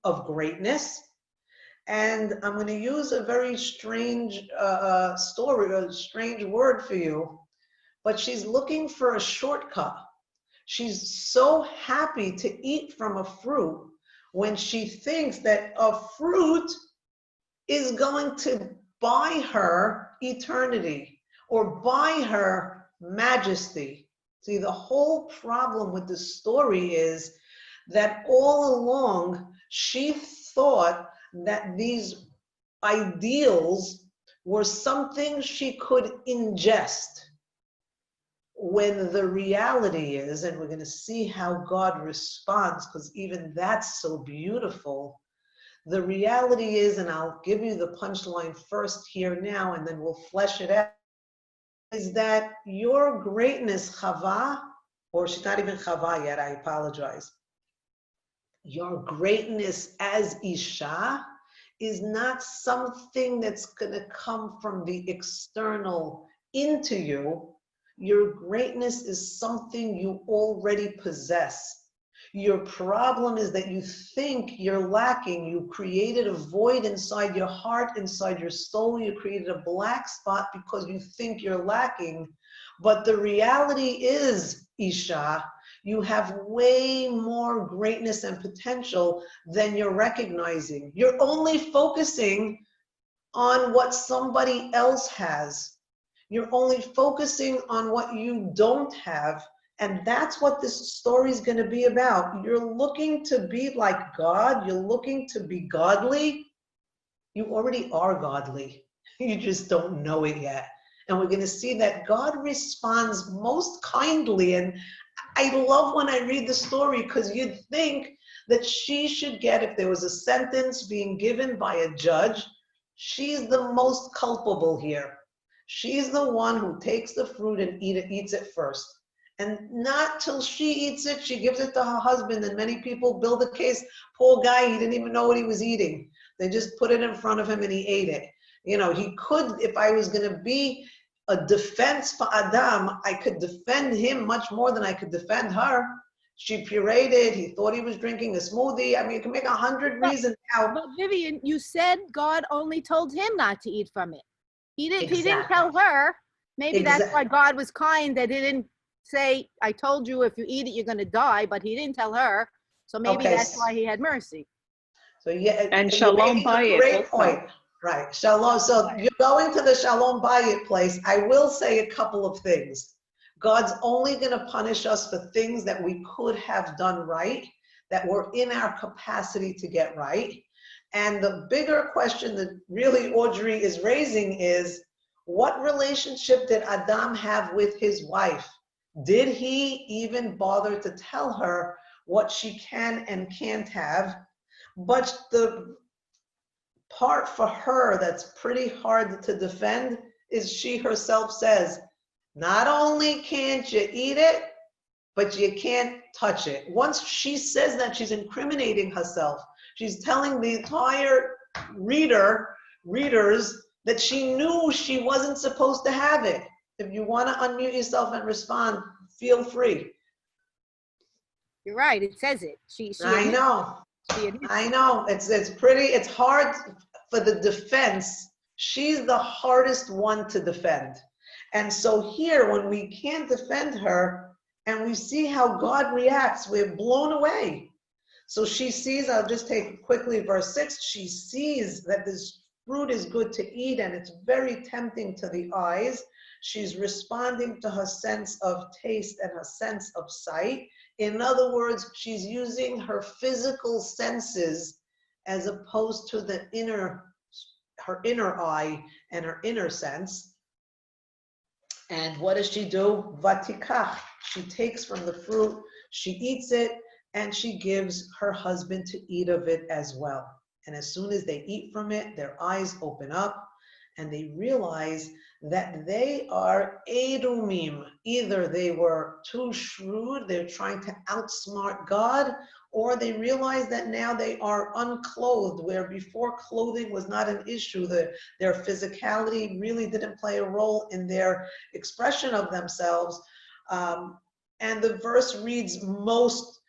of greatness. And I'm going to use a very strange story, a strange word for you. But she's looking for a shortcut. She's so happy to eat from a fruit when she thinks that a fruit is going to buy her eternity or buy her majesty. See, the whole problem with the story is that all along she thought that these ideals were something she could ingest. When the reality is, and we're going to see how God responds, because even that's so beautiful, The reality is, and I'll give you the punchline first here now, and then we'll flesh it out, is that your greatness, Chava, or she's not even Chava yet, I apologize. Your greatness as Isha is not something that's going to come from the external into you. Your greatness is something you already possess. Your problem is that you think you're lacking. You created a void inside your heart, inside your soul. You created a black spot because you think you're lacking. But the reality is, Isha, you have way more greatness and potential than you're recognizing. You're only focusing on what somebody else has. You're only focusing on what you don't have. And that's what this story is going to be about. You're looking to be like God. You're looking to be godly. You already are godly. You just don't know it yet. And we're going to see that God responds most kindly. And I love when I read the story, because you'd think that she should get, if there was a sentence being given by a judge, she's the most culpable here. She's the one who takes the fruit and eats it first. And not till she eats it, she gives it to her husband, and many people build a case, poor guy, he didn't even know what he was eating. They just put it in front of him and he ate it. You know, he could, if I was going to be a defense for Adam, I could defend him much more than I could defend her. She pureed it, he thought he was drinking a smoothie. I mean, you can make 100 reasons how. But Vivian, you said God only told him not to eat from it. He didn't Exactly. tell her. Maybe that's Exactly. why God was kind, that he didn't say, I told you if you eat it, you're going to die, but he didn't tell her. So maybe Okay. that's why he had mercy. So yeah, And you're Shalom making a Bayit great also. point. Right, Shalom. So you're going to the Shalom Bayit place. I will say a couple of things. God's only going to punish us for things that we could have done right, that were in our capacity to get right. And the bigger question that really Audrey is raising is, what relationship did Adam have with his wife? Did he even bother to tell her what she can and can't have? But the part for her that's pretty hard to defend is she herself says, not only can't you eat it, but you can't touch it. Once she says that, she's incriminating herself. She's telling the entire readers that she knew she wasn't supposed to have it. If you want to unmute yourself and respond, feel free. You're right. It says it. I know. I know. It's hard for the defense. She's the hardest one to defend. And so here, when we can't defend her and we see how God reacts, we're blown away. So she sees, I'll just take quickly verse 6, she sees that this fruit is good to eat and it's very tempting to the eyes. She's responding to her sense of taste and her sense of sight. In other words, she's using her physical senses as opposed to her inner eye and her inner sense. And what does she do? Vatikach. She takes from the fruit, she eats it, and she gives her husband to eat of it as well. And as soon as they eat from it, their eyes open up and they realize that they are Edumim. Either they were too shrewd, they're trying to outsmart God, or they realize that now they are unclothed, where before clothing was not an issue. Their physicality really didn't play a role in their expression of themselves. And the verse reads most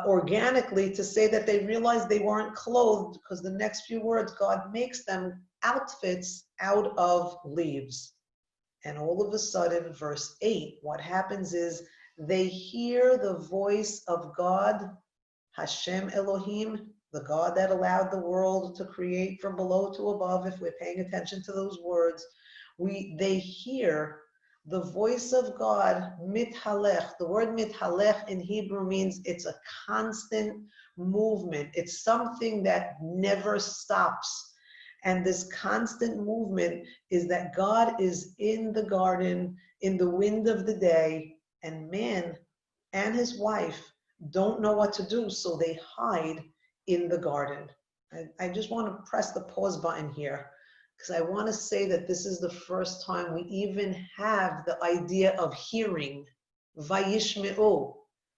organically to say that they realized they weren't clothed, because the next few words, God makes them outfits out of leaves. And all of a sudden, verse 8, what happens is they hear the voice of God, Hashem Elohim, the God that allowed the world to create from below to above. If we're paying attention to those words, they hear the voice of God, mithalech. The word mithalech in Hebrew means it's a constant movement. It's something that never stops. And this constant movement is that God is in the garden, in the wind of the day, and man and his wife don't know what to do, so they hide in the garden. I just want to press the pause button here because I want to say that this is the first time we even have the idea of hearing, vayishme'u.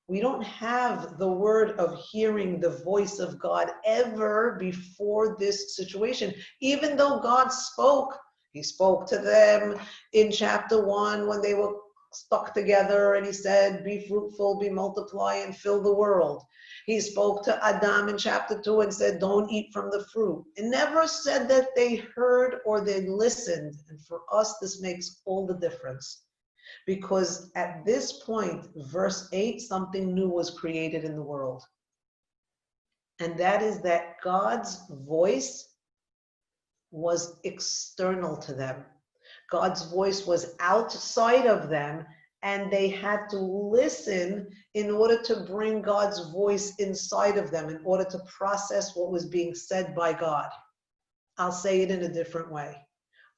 We don't have the word of hearing the voice of God ever before this situation. Even though God spoke, he spoke to them in chapter 1 when they were stuck together and he said, be fruitful, be multiply and fill the world. He spoke to Adam in chapter 2 and said, don't eat from the fruit. It never said that they heard or they listened. And for us, this makes all the difference. Because at this point, verse 8, something new was created in the world. And that is that God's voice was external to them. God's voice was outside of them, and they had to listen in order to bring God's voice inside of them, in order to process what was being said by God. I'll say it in a different way.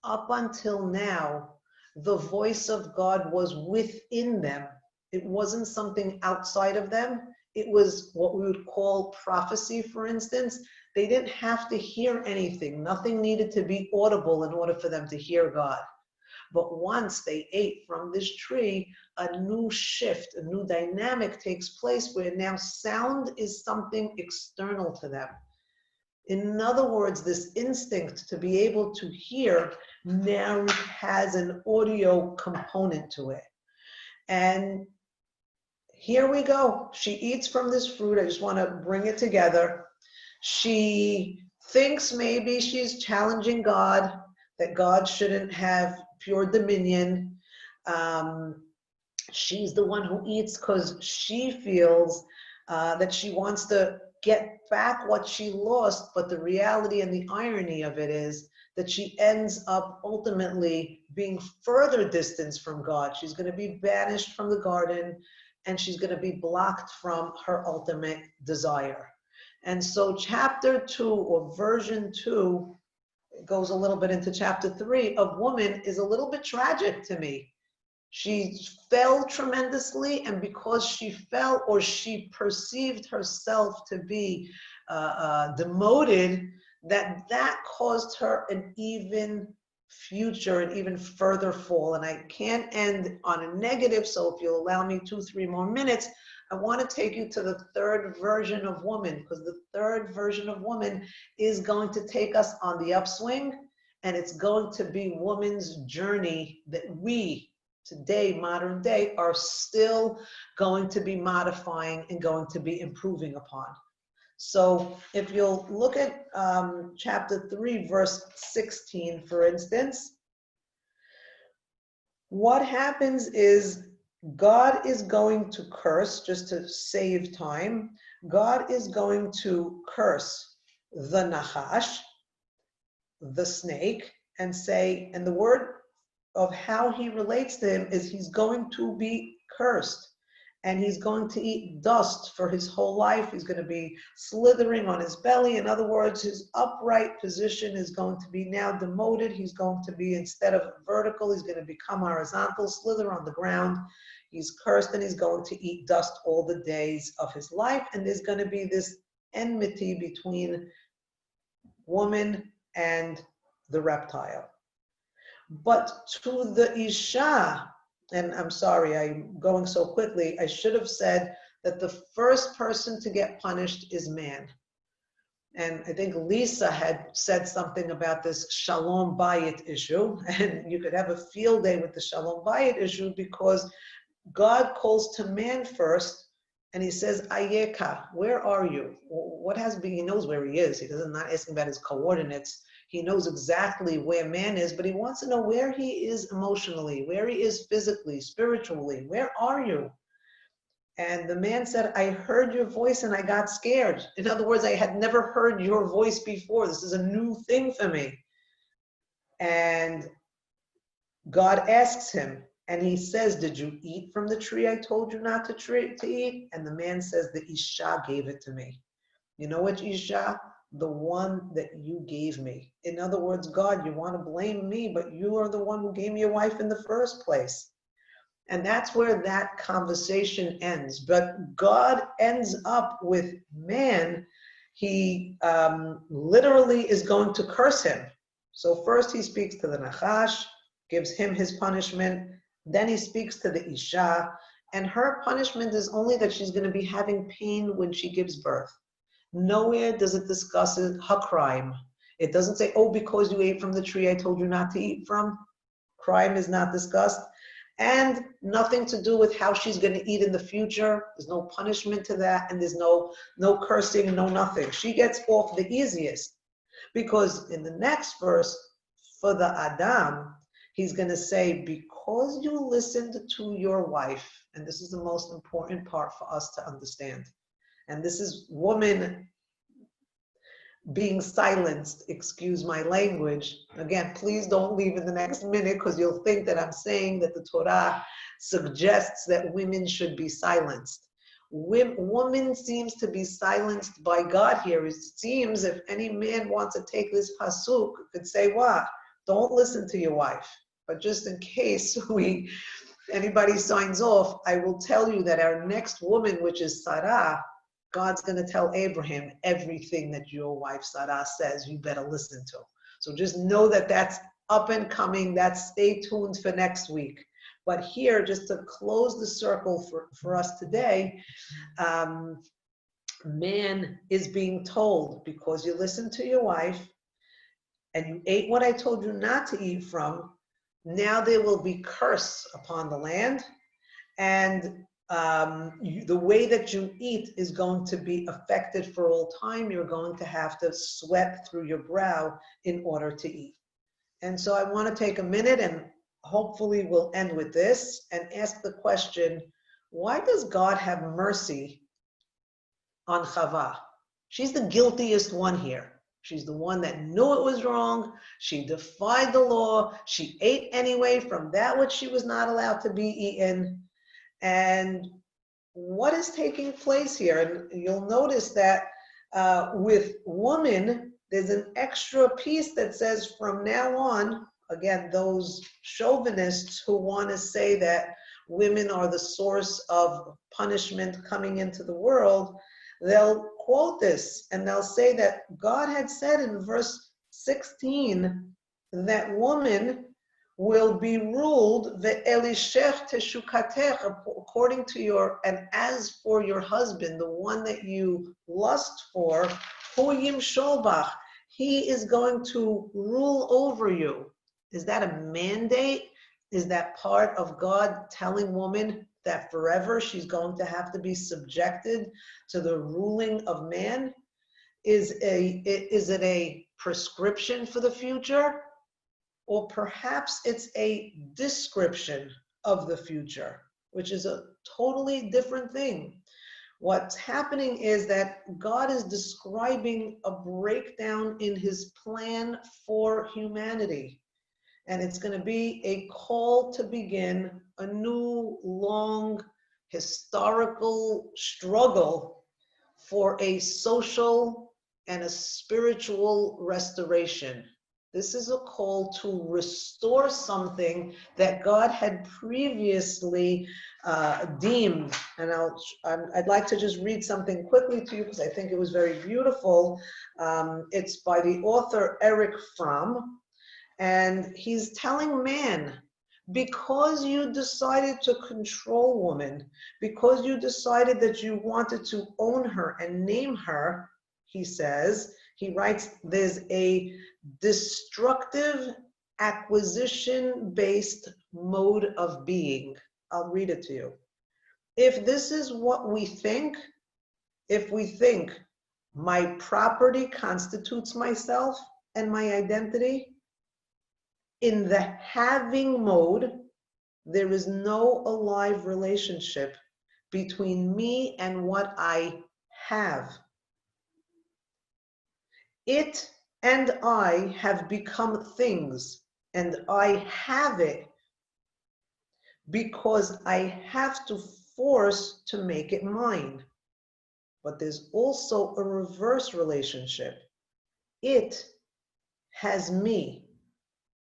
Up until now, the voice of God was within them. It wasn't something outside of them. It was what we would call prophecy, for instance. They didn't have to hear anything. Nothing needed to be audible in order for them to hear God. But once they ate from this tree, a new shift, a new dynamic takes place where now sound is something external to them. In other words, this instinct to be able to hear now has an audio component to it. And here we go. She eats from this fruit. I just want to bring it together. She thinks maybe she's challenging God, that God shouldn't have pure dominion. She's the one who eats because she feels that she wants to get back what she lost, but the reality and the irony of it is that she ends up ultimately being further distanced from God. She's going to be banished from the garden, and she's going to be blocked from her ultimate desire. And so chapter 2 or version 2 goes a little bit into chapter 3 of woman is a little bit tragic to me. She fell tremendously, and because she fell, or she perceived herself to be demoted, that caused her an even future, an even further fall. And I can't end on a negative, so if you'll allow me 2-3 more minutes, I want to take you to the third version of woman, because the third version of woman is going to take us on the upswing, and it's going to be woman's journey that we, today, modern day, are still going to be modifying and going to be improving upon. So if you'll look at chapter 3, verse 16, for instance, what happens is God is going to curse, just to save time, God is going to curse the Nachash, the snake, and say, and the word of how he relates to him is he's going to be cursed, and he's going to eat dust for his whole life. He's going to be slithering on his belly. In other words, his upright position is going to be now demoted. He's going to be, instead of vertical, he's going to become horizontal, slither on the ground. He's cursed, and he's going to eat dust all the days of his life. And there's going to be this enmity between woman and the reptile. But to the Isha, and I'm sorry, I'm going so quickly, I should have said that the first person to get punished is man. And I think Lisa had said something about this Shalom Bayit issue, and you could have a field day with the Shalom Bayit issue, because God calls to man first, and he says, Ayeka, where are you? What has been, he knows where he is. He doesn't not asking about his coordinates. He knows exactly where man is, but he wants to know where he is emotionally, where he is physically, spiritually. Where are you? And the man said, I heard your voice and I got scared. In other words, I had never heard your voice before. This is a new thing for me. And God asks him, and he says, did you eat from the tree I told you not to eat? And the man says, the Isha gave it to me. You know what, Isha? The one that you gave me. In other words, God, you want to blame me, but you are the one who gave me a wife in the first place. And that's where that conversation ends. But God ends up with man. he literally is going to curse him. So first he speaks to the Nachash, gives him his punishment. Then he speaks to the Isha, and her punishment is only that she's going to be having pain when she gives birth. Nowhere does it discuss her crime. It doesn't say, oh, because you ate from the tree I told you not to eat from. Crime is not discussed. And nothing to do with how she's going to eat in the future. There's no punishment to that, and there's no cursing, no nothing. She gets off the easiest. Because in the next verse, for the Adam, he's going to say, because you listened to your wife, and this is the most important part for us to understand. And this is woman being silenced, excuse my language. Again, please don't leave in the next minute because you'll think that I'm saying that the Torah suggests that women should be silenced. Woman seems to be silenced by God here. It seems if any man wants to take this pasuk, could say what? Don't listen to your wife. But just in case anybody signs off, I will tell you that our next woman, which is Sarah, God's going to tell Abraham everything that your wife Sarah says you better listen to. So just know that that's up and coming. That's stay tuned for next week. But here, just to close the circle for us today, man is being told, because you listened to your wife and you ate what I told you not to eat from, now there will be curse upon the land, and the way that you eat is going to be affected for all time. You're going to have to sweat through your brow in order to eat. And so I want to take a minute, and hopefully we'll end with this, and ask the question, why does God have mercy on Chava? She's the guiltiest one here. She's the one that knew it was wrong. She defied the law. She ate anyway from that which she was not allowed to be eaten. And what is taking place here? And you'll notice that with woman, there's an extra piece that says from now on, again, those chauvinists who want to say that women are the source of punishment coming into the world, they'll quote this and they'll say that God had said in verse 16 that woman will be ruled ve'elishech teshukatech, according to your, and as for your husband, the one that you lust for, hu yimshol bach, he is going to rule over you. Is that a mandate? Is that part of God telling woman that forever she's going to have to be subjected to the ruling of man? Is it a prescription for the future? Or perhaps it's a description of the future, which is a totally different thing. What's happening is that God is describing a breakdown in his plan for humanity. And it's going to be a call to begin a new, long, historical struggle for a social and a spiritual restoration. This is a call to restore something that God had previously deemed. And I'd like to just read something quickly to you because I think it was very beautiful. It's by the author Eric Fromm. And he's telling man, because you decided to control woman, because you decided that you wanted to own her and name her, he says, he writes, there's a destructive acquisition-based mode of being. I'll read it to you. If this is what we think, if we think my property constitutes myself and my identity, in the having mode, there is no alive relationship between me and what I have. It and I have become things, and I have it because I have to force to make it mine. But there's also a reverse relationship. It has me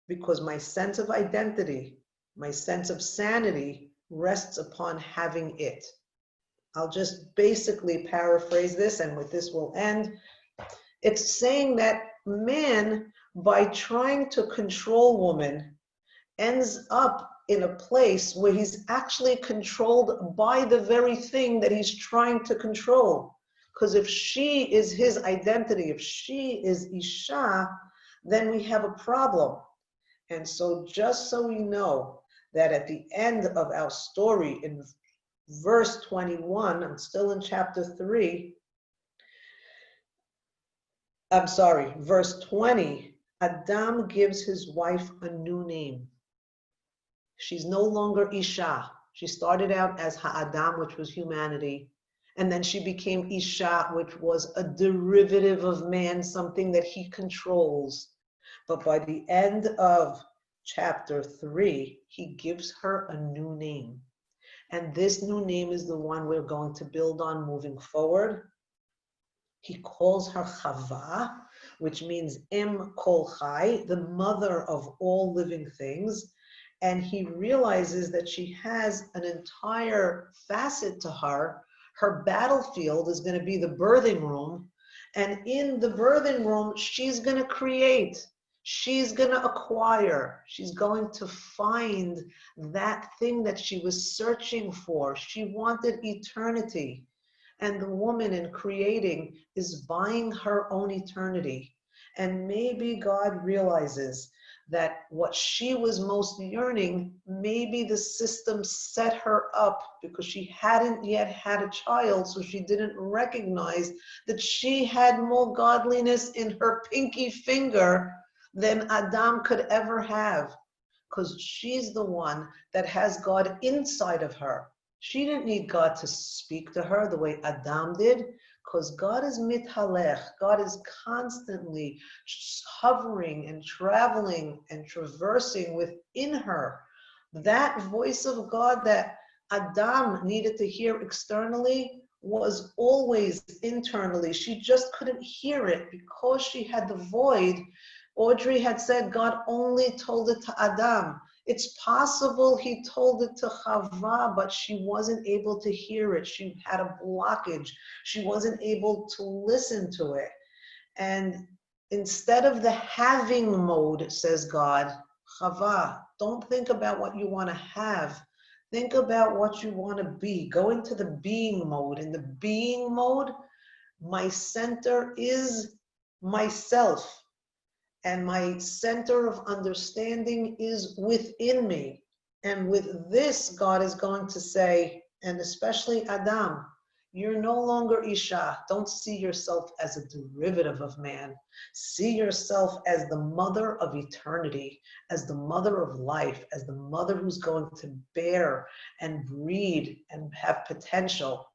because my sense of identity, my sense of sanity rests upon having it. I'll just basically paraphrase this, and with this we'll end. It's saying that man, by trying to control woman, ends up in a place where he's actually controlled by the very thing that he's trying to control. Because if she is his identity, if she is Isha, then we have a problem. And so just so we know that at the end of our story in verse 21, I'm still in chapter 3, verse 20, Adam gives his wife a new name. She's no longer Isha. She started out as Ha'adam, which was humanity. And then she became Isha, which was a derivative of man, something that he controls. But by the end of chapter 3, he gives her a new name. And this new name is the one we're going to build on moving forward. He calls her Chava, which means Em Kol Chai, the mother of all living things. And he realizes that she has an entire facet to her. Her battlefield is going to be the birthing room. And in the birthing room, she's going to create. She's going to acquire. She's going to find that thing that she was searching for. She wanted eternity. And the woman in creating is buying her own eternity. And maybe God realizes that what she was most yearning, maybe the system set her up because she hadn't yet had a child, so she didn't recognize that she had more godliness in her pinky finger than Adam could ever have, because she's the one that has God inside of her. She didn't need God to speak to her the way Adam did, because God is mithalech. God is constantly hovering and traveling and traversing within her. That voice of God that Adam needed to hear externally was always internally. She just couldn't hear it because she had the void. Audrey had said God only told it to Adam. It's possible he told it to Chava, but she wasn't able to hear it. She had a blockage. She wasn't able to listen to it. And instead of the having mode, says God, Chava, don't think about what you want to have. Think about what you want to be. Go into the being mode. In the being mode, my center is myself. And my center of understanding is within me. And with this, God is going to say, and especially Adam, you're no longer Isha. Don't see yourself as a derivative of man. See yourself as the mother of eternity, as the mother of life, as the mother who's going to bear and breed and have potential.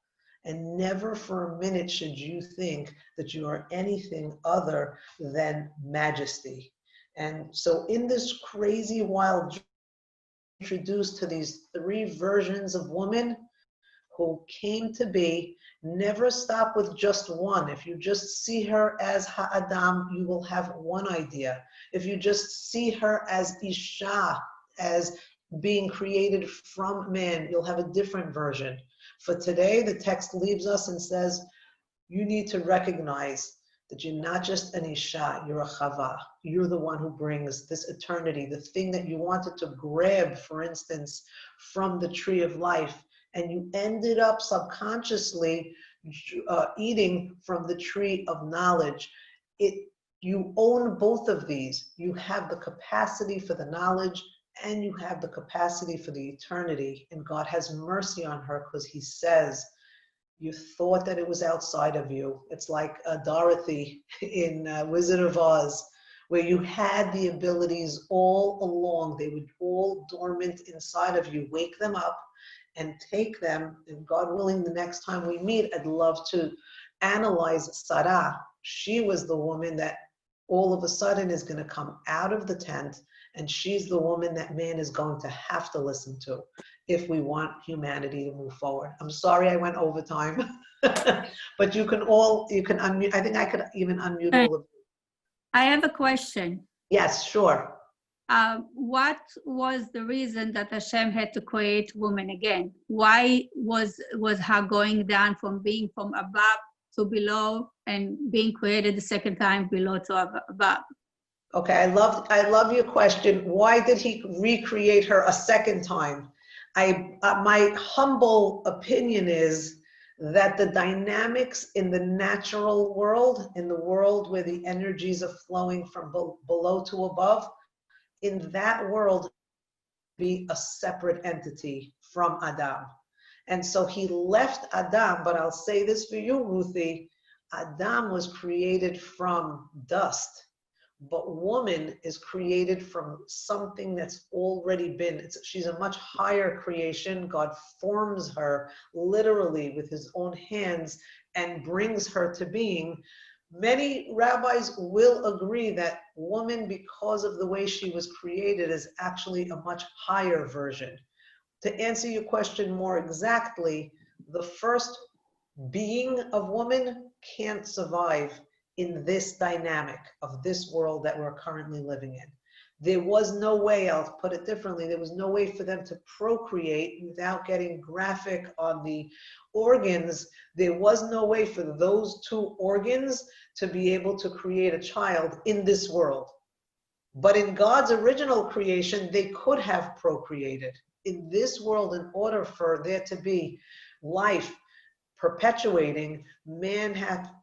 And never for a minute should you think that you are anything other than majesty. And so in this crazy wild, introduced to these 3 versions of woman who came to be. Never stop with just one. If you just see her as Ha'adam, you will have one idea. If you just see her as Isha, as being created from man, you'll have a different version. For today, the text leaves us and says, you need to recognize that you're not just an Isha, you're a Chava. You're the one who brings this eternity, the thing that you wanted to grab, for instance, from the tree of life, and you ended up subconsciously eating from the tree of knowledge. You own both of these. You have the capacity for the knowledge, and you have the capacity for the eternity. And God has mercy on her because he says, you thought that it was outside of you. It's like Dorothy in Wizard of Oz, where you had the abilities all along. They were all dormant inside of you. Wake them up and take them. And God willing, the next time we meet, I'd love to analyze Sarah. She was the woman that all of a sudden is going to come out of the tent, and she's the woman that man is going to have to listen to if we want humanity to move forward. I'm sorry I went over time, but you can unmute. I think I could even unmute all of you. I have a question. Yes, sure. What was the reason that Hashem had to create woman again? Why was her going down from being from above to below and being created the second time below to above. Okay, I love your question. Why did he recreate her a second time? My humble opinion is that the dynamics in the natural world, in the world where the energies are flowing from below to above, in that world, be a separate entity from Adam. And so he left Adam, but I'll say this for you, Ruthie, Adam was created from dust. But woman is created from something that's already been. She's a much higher creation. God forms her literally with his own hands and brings her to being. Many rabbis will agree that woman, because of the way she was created, is actually a much higher version. To answer your question more exactly, the first being of woman can't survive in this dynamic of this world that we're currently living in. There was no way, I'll put it differently, there was no way for them to procreate without getting graphic on the organs. There was no way for those two organs to be able to create a child in this world. But in God's original creation, they could have procreated. In this world, in order for there to be life perpetuating, man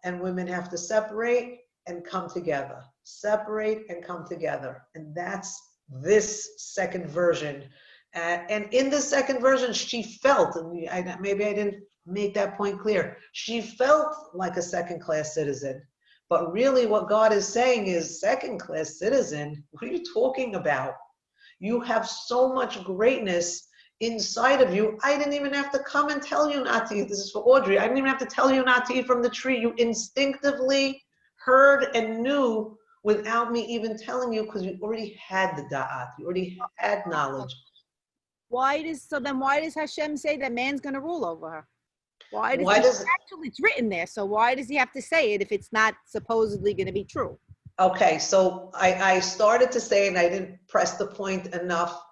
and women have to separate and come together. Separate and come together. And that's this second version. And in the second version, she felt, and maybe I didn't make that point clear, she felt like a second-class citizen. But really what God is saying is, second-class citizen, what are you talking about? You have so much greatness inside of you. I didn't even have to come and tell you not to eat. This is for Audrey. I didn't even have to tell you not to eat from the tree. You instinctively heard and knew without me even telling you, because you already had the da'at. You already had knowledge. Why does Hashem say that man's going to rule over her? Actually, it's written there. So why does he have to say it if it's not supposedly going to be true? Okay, so I started to say, and I didn't press the point enough.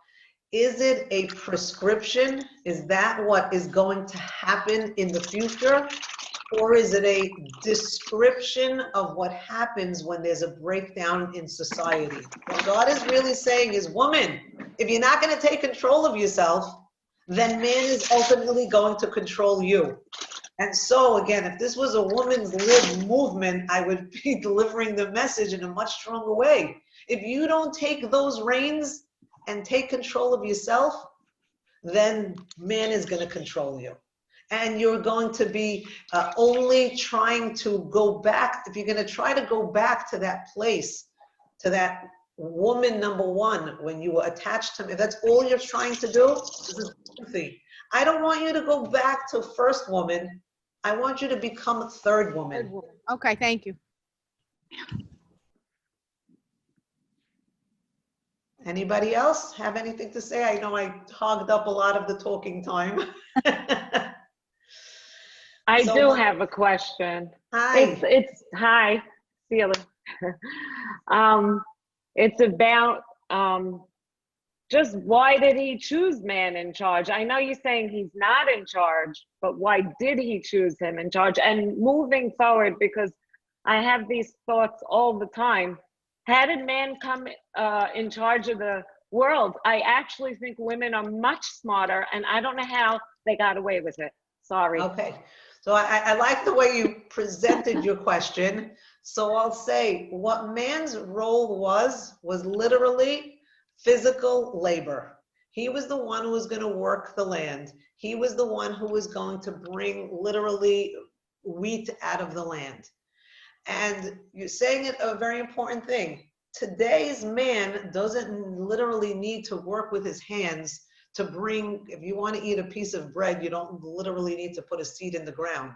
Is it a prescription? Is that what is going to happen in the future? Or is it a description of what happens when there's a breakdown in society? What God is really saying is, woman, if you're not going to take control of yourself, then man is ultimately going to control you. And so again, if this was a woman's lib movement, I would be delivering the message in a much stronger way. If you don't take those reins and take control of yourself, then man is going to control you. And you're going to be only trying to go back. If you're going to try to go back to that place, to that woman number one, when you were attached to me, if that's all you're trying to do, this is thing. I don't want you to go back to first woman. I want you to become a third woman. Okay, thank you. Anybody else have anything to say? I know I hogged up a lot of the talking time. I do have a question. Hi. It's hi, Celia. It's about just why did he choose man in charge? I know you're saying he's not in charge, but why did he choose him in charge? And moving forward, because I have these thoughts all the time. How did man come in charge of the world? I actually think women are much smarter, and I don't know how they got away with it. Sorry. Okay. So I like the way you presented your question. So I'll say what man's role was literally physical labor. He was the one who was going to work the land. He was the one who was going to bring literally wheat out of the land. And you're saying it a very important thing. Today's man doesn't literally need to work with his hands to bring, if you want to eat a piece of bread, you don't literally need to put a seed in the ground.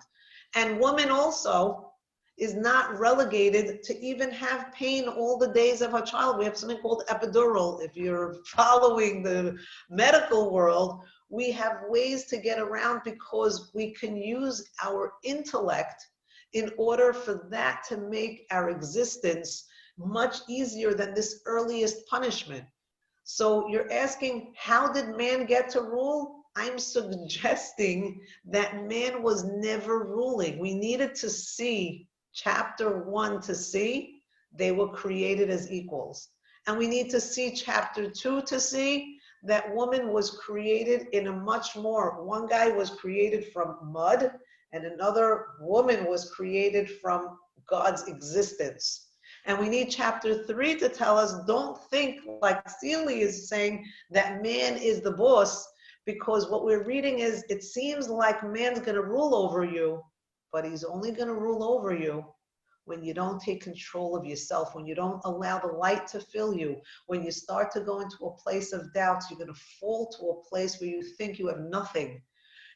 And woman also is not relegated to even have pain all the days of her child. We have something called epidural. If you're following the medical world, we have ways to get around because we can use our intellect in order for that to make our existence much easier than this earliest punishment. So you're asking, how did man get to rule? I'm suggesting that man was never ruling. We needed to see chapter 1 to see they were created as equals. And we need to see chapter 2 to see that woman was created in a much more, one guy was created from mud and another woman was created from God's existence. And we need chapter 3 to tell us, don't think like Celia is saying that man is the boss, because what we're reading is, it seems like man's going to rule over you, but he's only going to rule over you when you don't take control of yourself, when you don't allow the light to fill you, when you start to go into a place of doubt, you're going to fall to a place where you think you have nothing.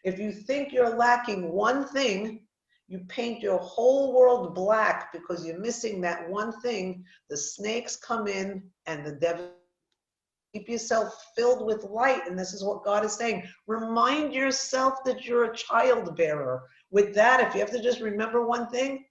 If you think you're lacking one thing, you paint your whole world black because you're missing that one thing. The snakes come in and the devil. Keep yourself filled with light, and this is what God is saying. Remind yourself that you're a child bearer. With that, if you have to just remember one thing,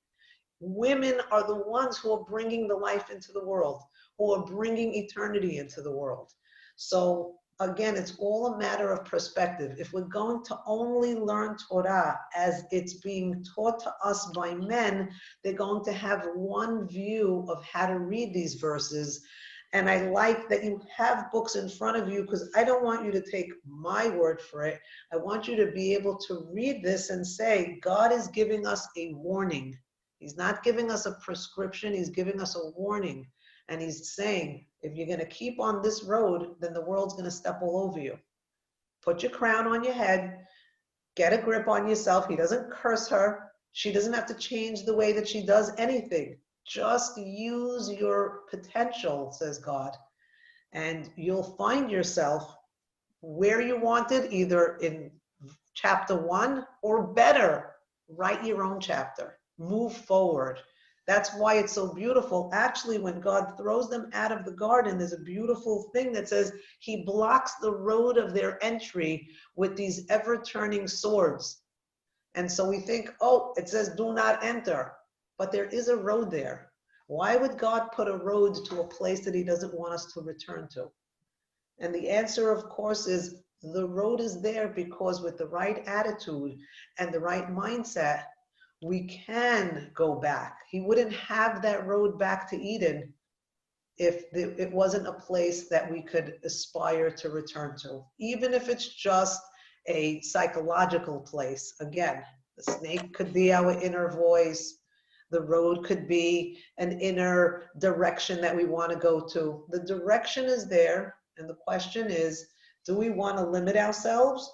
women are the ones who are bringing the life into the world, who are bringing eternity into the world. So again, it's all a matter of perspective. If we're going to only learn Torah as it's being taught to us by men, they're going to have one view of how to read these verses. And I like that you have books in front of you, because I don't want you to take my word for it. I want you to be able to read this and say, God is giving us a warning. He's not giving us a prescription. He's giving us a warning. And he's saying, if you're going to keep on this road, then the world's going to step all over you. Put your crown on your head. Get a grip on yourself. He doesn't curse her. She doesn't have to change the way that she does anything. Just use your potential, says God, and you'll find yourself where you wanted, either in chapter 1 or better. Write your own chapter. Move forward. That's why it's so beautiful. Actually, when God throws them out of the garden, there's a beautiful thing that says he blocks the road of their entry with these ever-turning swords. And so we think, oh, it says do not enter. But there is a road there. Why would God put a road to a place that he doesn't want us to return to? And the answer, of course, is the road is there because with the right attitude and the right mindset, we can go back. He wouldn't have that road back to Eden if it wasn't a place that we could aspire to return to, even if it's just a psychological place. Again, the snake could be our inner voice. The road could be an inner direction that we want to go to. The direction is there, and the question is, do we want to limit ourselves,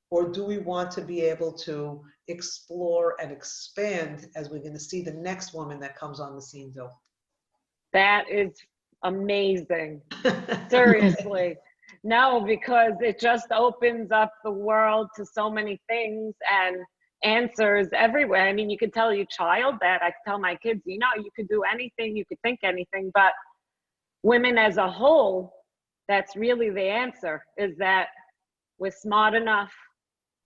or do we want to be able to explore and expand, as we're going to see the next woman that comes on the scene do? That is amazing. Seriously. No, because it just opens up the world to so many things and answers everywhere. I mean, you could tell your child that. I could tell my kids, you know, you could do anything, you could think anything, but women as a whole, that's really the answer, is that we're smart enough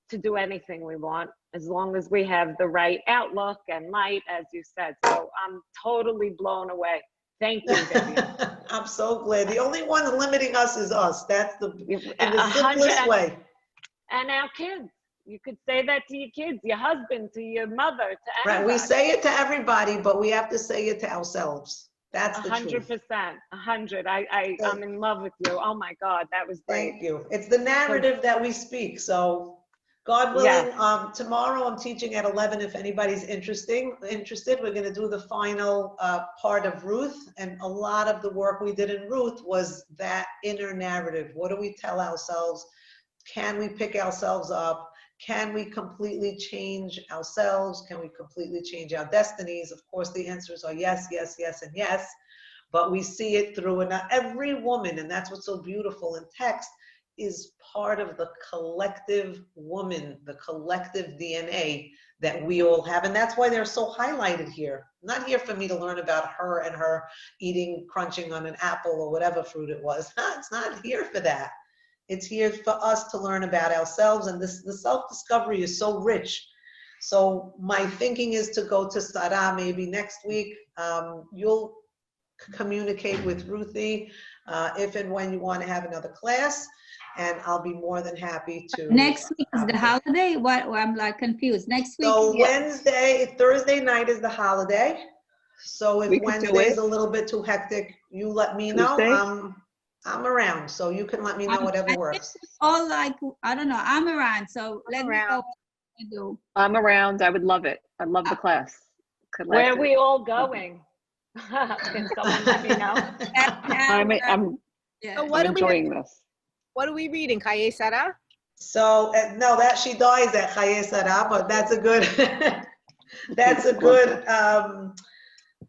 to do anything we want, as long as we have the right outlook and light, as you said. So I'm totally blown away. Thank you, Vivian. I'm so glad. The only one limiting us is us. That's in the simplest way. And our kids. You could say that to your kids, your husband, to your mother, to anybody. Right, we say it to everybody, but we have to say it to ourselves. That's the truth. 100%, 100. I'm in love with you. Oh my God, that was great. Thank you. It's the narrative that we speak. So God willing, tomorrow I'm teaching at 11. If anybody's interested, we're going to do the final part of Ruth. And a lot of the work we did in Ruth was that inner narrative. What do we tell ourselves? Can we pick ourselves up? Can we completely change ourselves? Can we completely change our destinies? Of course, the answers are yes, yes, yes, and yes. But we see it through, and every woman, and that's what's so beautiful in text, is part of the collective woman, the collective DNA that we all have. And that's why they're so highlighted here. I'm not here for me to learn about her and her eating, crunching on an apple or whatever fruit it was. It's not here for that. It's here for us to learn about ourselves, and the self-discovery is so rich. So my thinking is to go to Sarah maybe next week. You'll communicate with Ruthie if and when you want to have another class. and I'll be more than happy to. Next week is the holiday? What? I'm like confused. Next week? So is- Thursday night is the holiday. So if We could do Wednesday's it. a little bit too hectic, you let me know. Tuesday? I'm around, so you can let me know whatever I works. All like, I don't know, I'm around, so let me know around. what you do. I'm around. I would love it. I'd love the class. Where are Collective. we all going? Can someone let me know? I'm Yeah. So what I'm are we enjoying this. what are we reading? Chaye Sarah? So, no, that she dies at Chaye Sarah, but that's a good, that's a good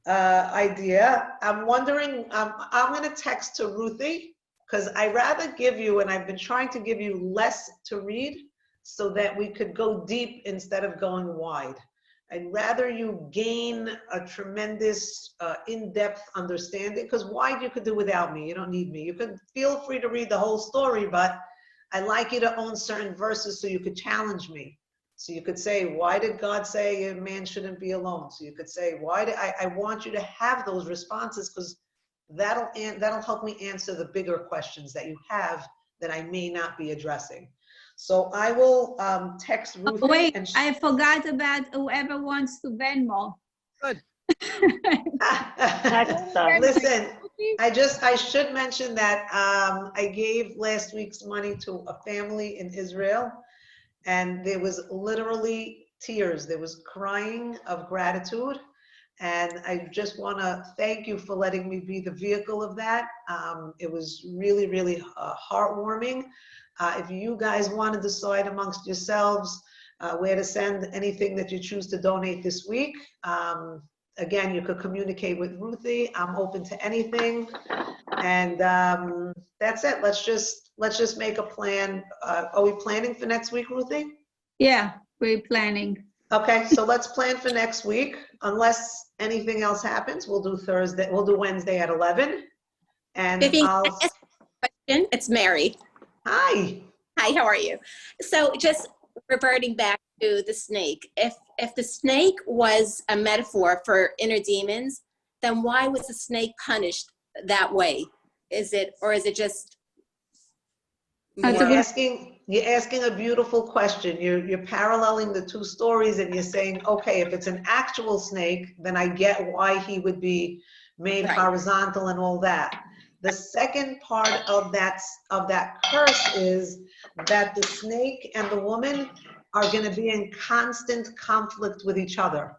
idea. I'm wondering, I'm gonna text to Ruthie, because I rather give you, and I've been trying to give you less to read so that we could go deep instead of going wide. I'd rather you gain a tremendous in-depth understanding, because wide you could do without me. You don't need me. You could feel free to read the whole story, but I like you to own certain verses so you could challenge me. So you could say, why did God say a man shouldn't be alone? So you could say, why did I want you to have those responses, because that'll help me answer the bigger questions that you have that I may not be addressing. So I will text Ruthie. Oh, wait, and I forgot about whoever wants to Venmo. Good. Text us. Listen, I should mention that I gave last week's money to a family in Israel, and there was literally tears. There was crying of gratitude. And I just want to thank you for letting me be the vehicle of that. It was really, really heartwarming. If you guys want to decide amongst yourselves where to send anything that you choose to donate this week, again, you could communicate with Ruthie. I'm open to anything. And that's it. Let's just make a plan. Are we planning for next week, Ruthie? Yeah, we're planning. Okay, so let's plan for next week. Unless anything else happens, we'll do Wednesday at 11. And Vivian, I'll, can I ask a question? It's Mary. hi. Hi, how are you? So just reverting back to the snake. If the snake was a metaphor for inner demons, then why was the snake punished that way? Is it just That's a more- good- You're asking a beautiful question. You're paralleling the two stories and you're saying, okay, if it's an actual snake, then I get why he would be made Right. horizontal and all that. The second part of that curse is that the snake and the woman are going to be in constant conflict with each other.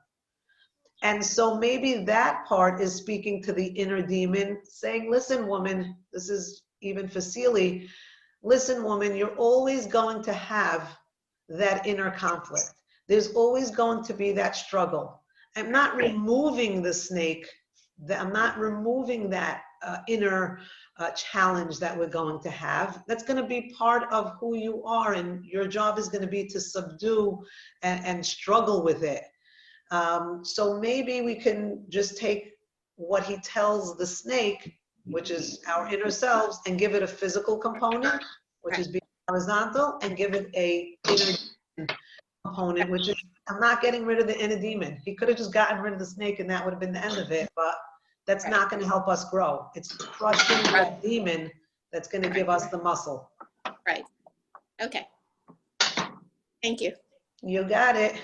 And so maybe that part is speaking to the inner demon, saying, listen, woman, this is even for Seely, listen, woman, you're always going to have that inner conflict. There's always going to be that struggle. I'm not removing the snake. I'm not removing that inner challenge that we're going to have. That's going to be part of who you are, and your job is going to be to subdue and struggle with it. So maybe we can just take what he tells the snake, which is our inner selves, and give it a physical component, which is being horizontal, and give it a inner component, which is, I'm not getting rid of the inner demon. He could have just gotten rid of the snake and that would have been the end of it, but that's not going to help us grow. It's crushing that demon that's going to give us the muscle. right? Okay. Thank you. You got it.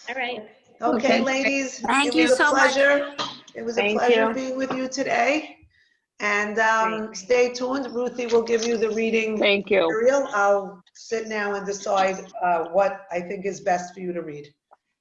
All right. Okay, ladies. Thank it you was a so much. pleasure. It was a Thank pleasure you. being with you today. And stay tuned. Ruthie will give you the reading Thank you. material. I'll sit now and decide what I think is best for you to read.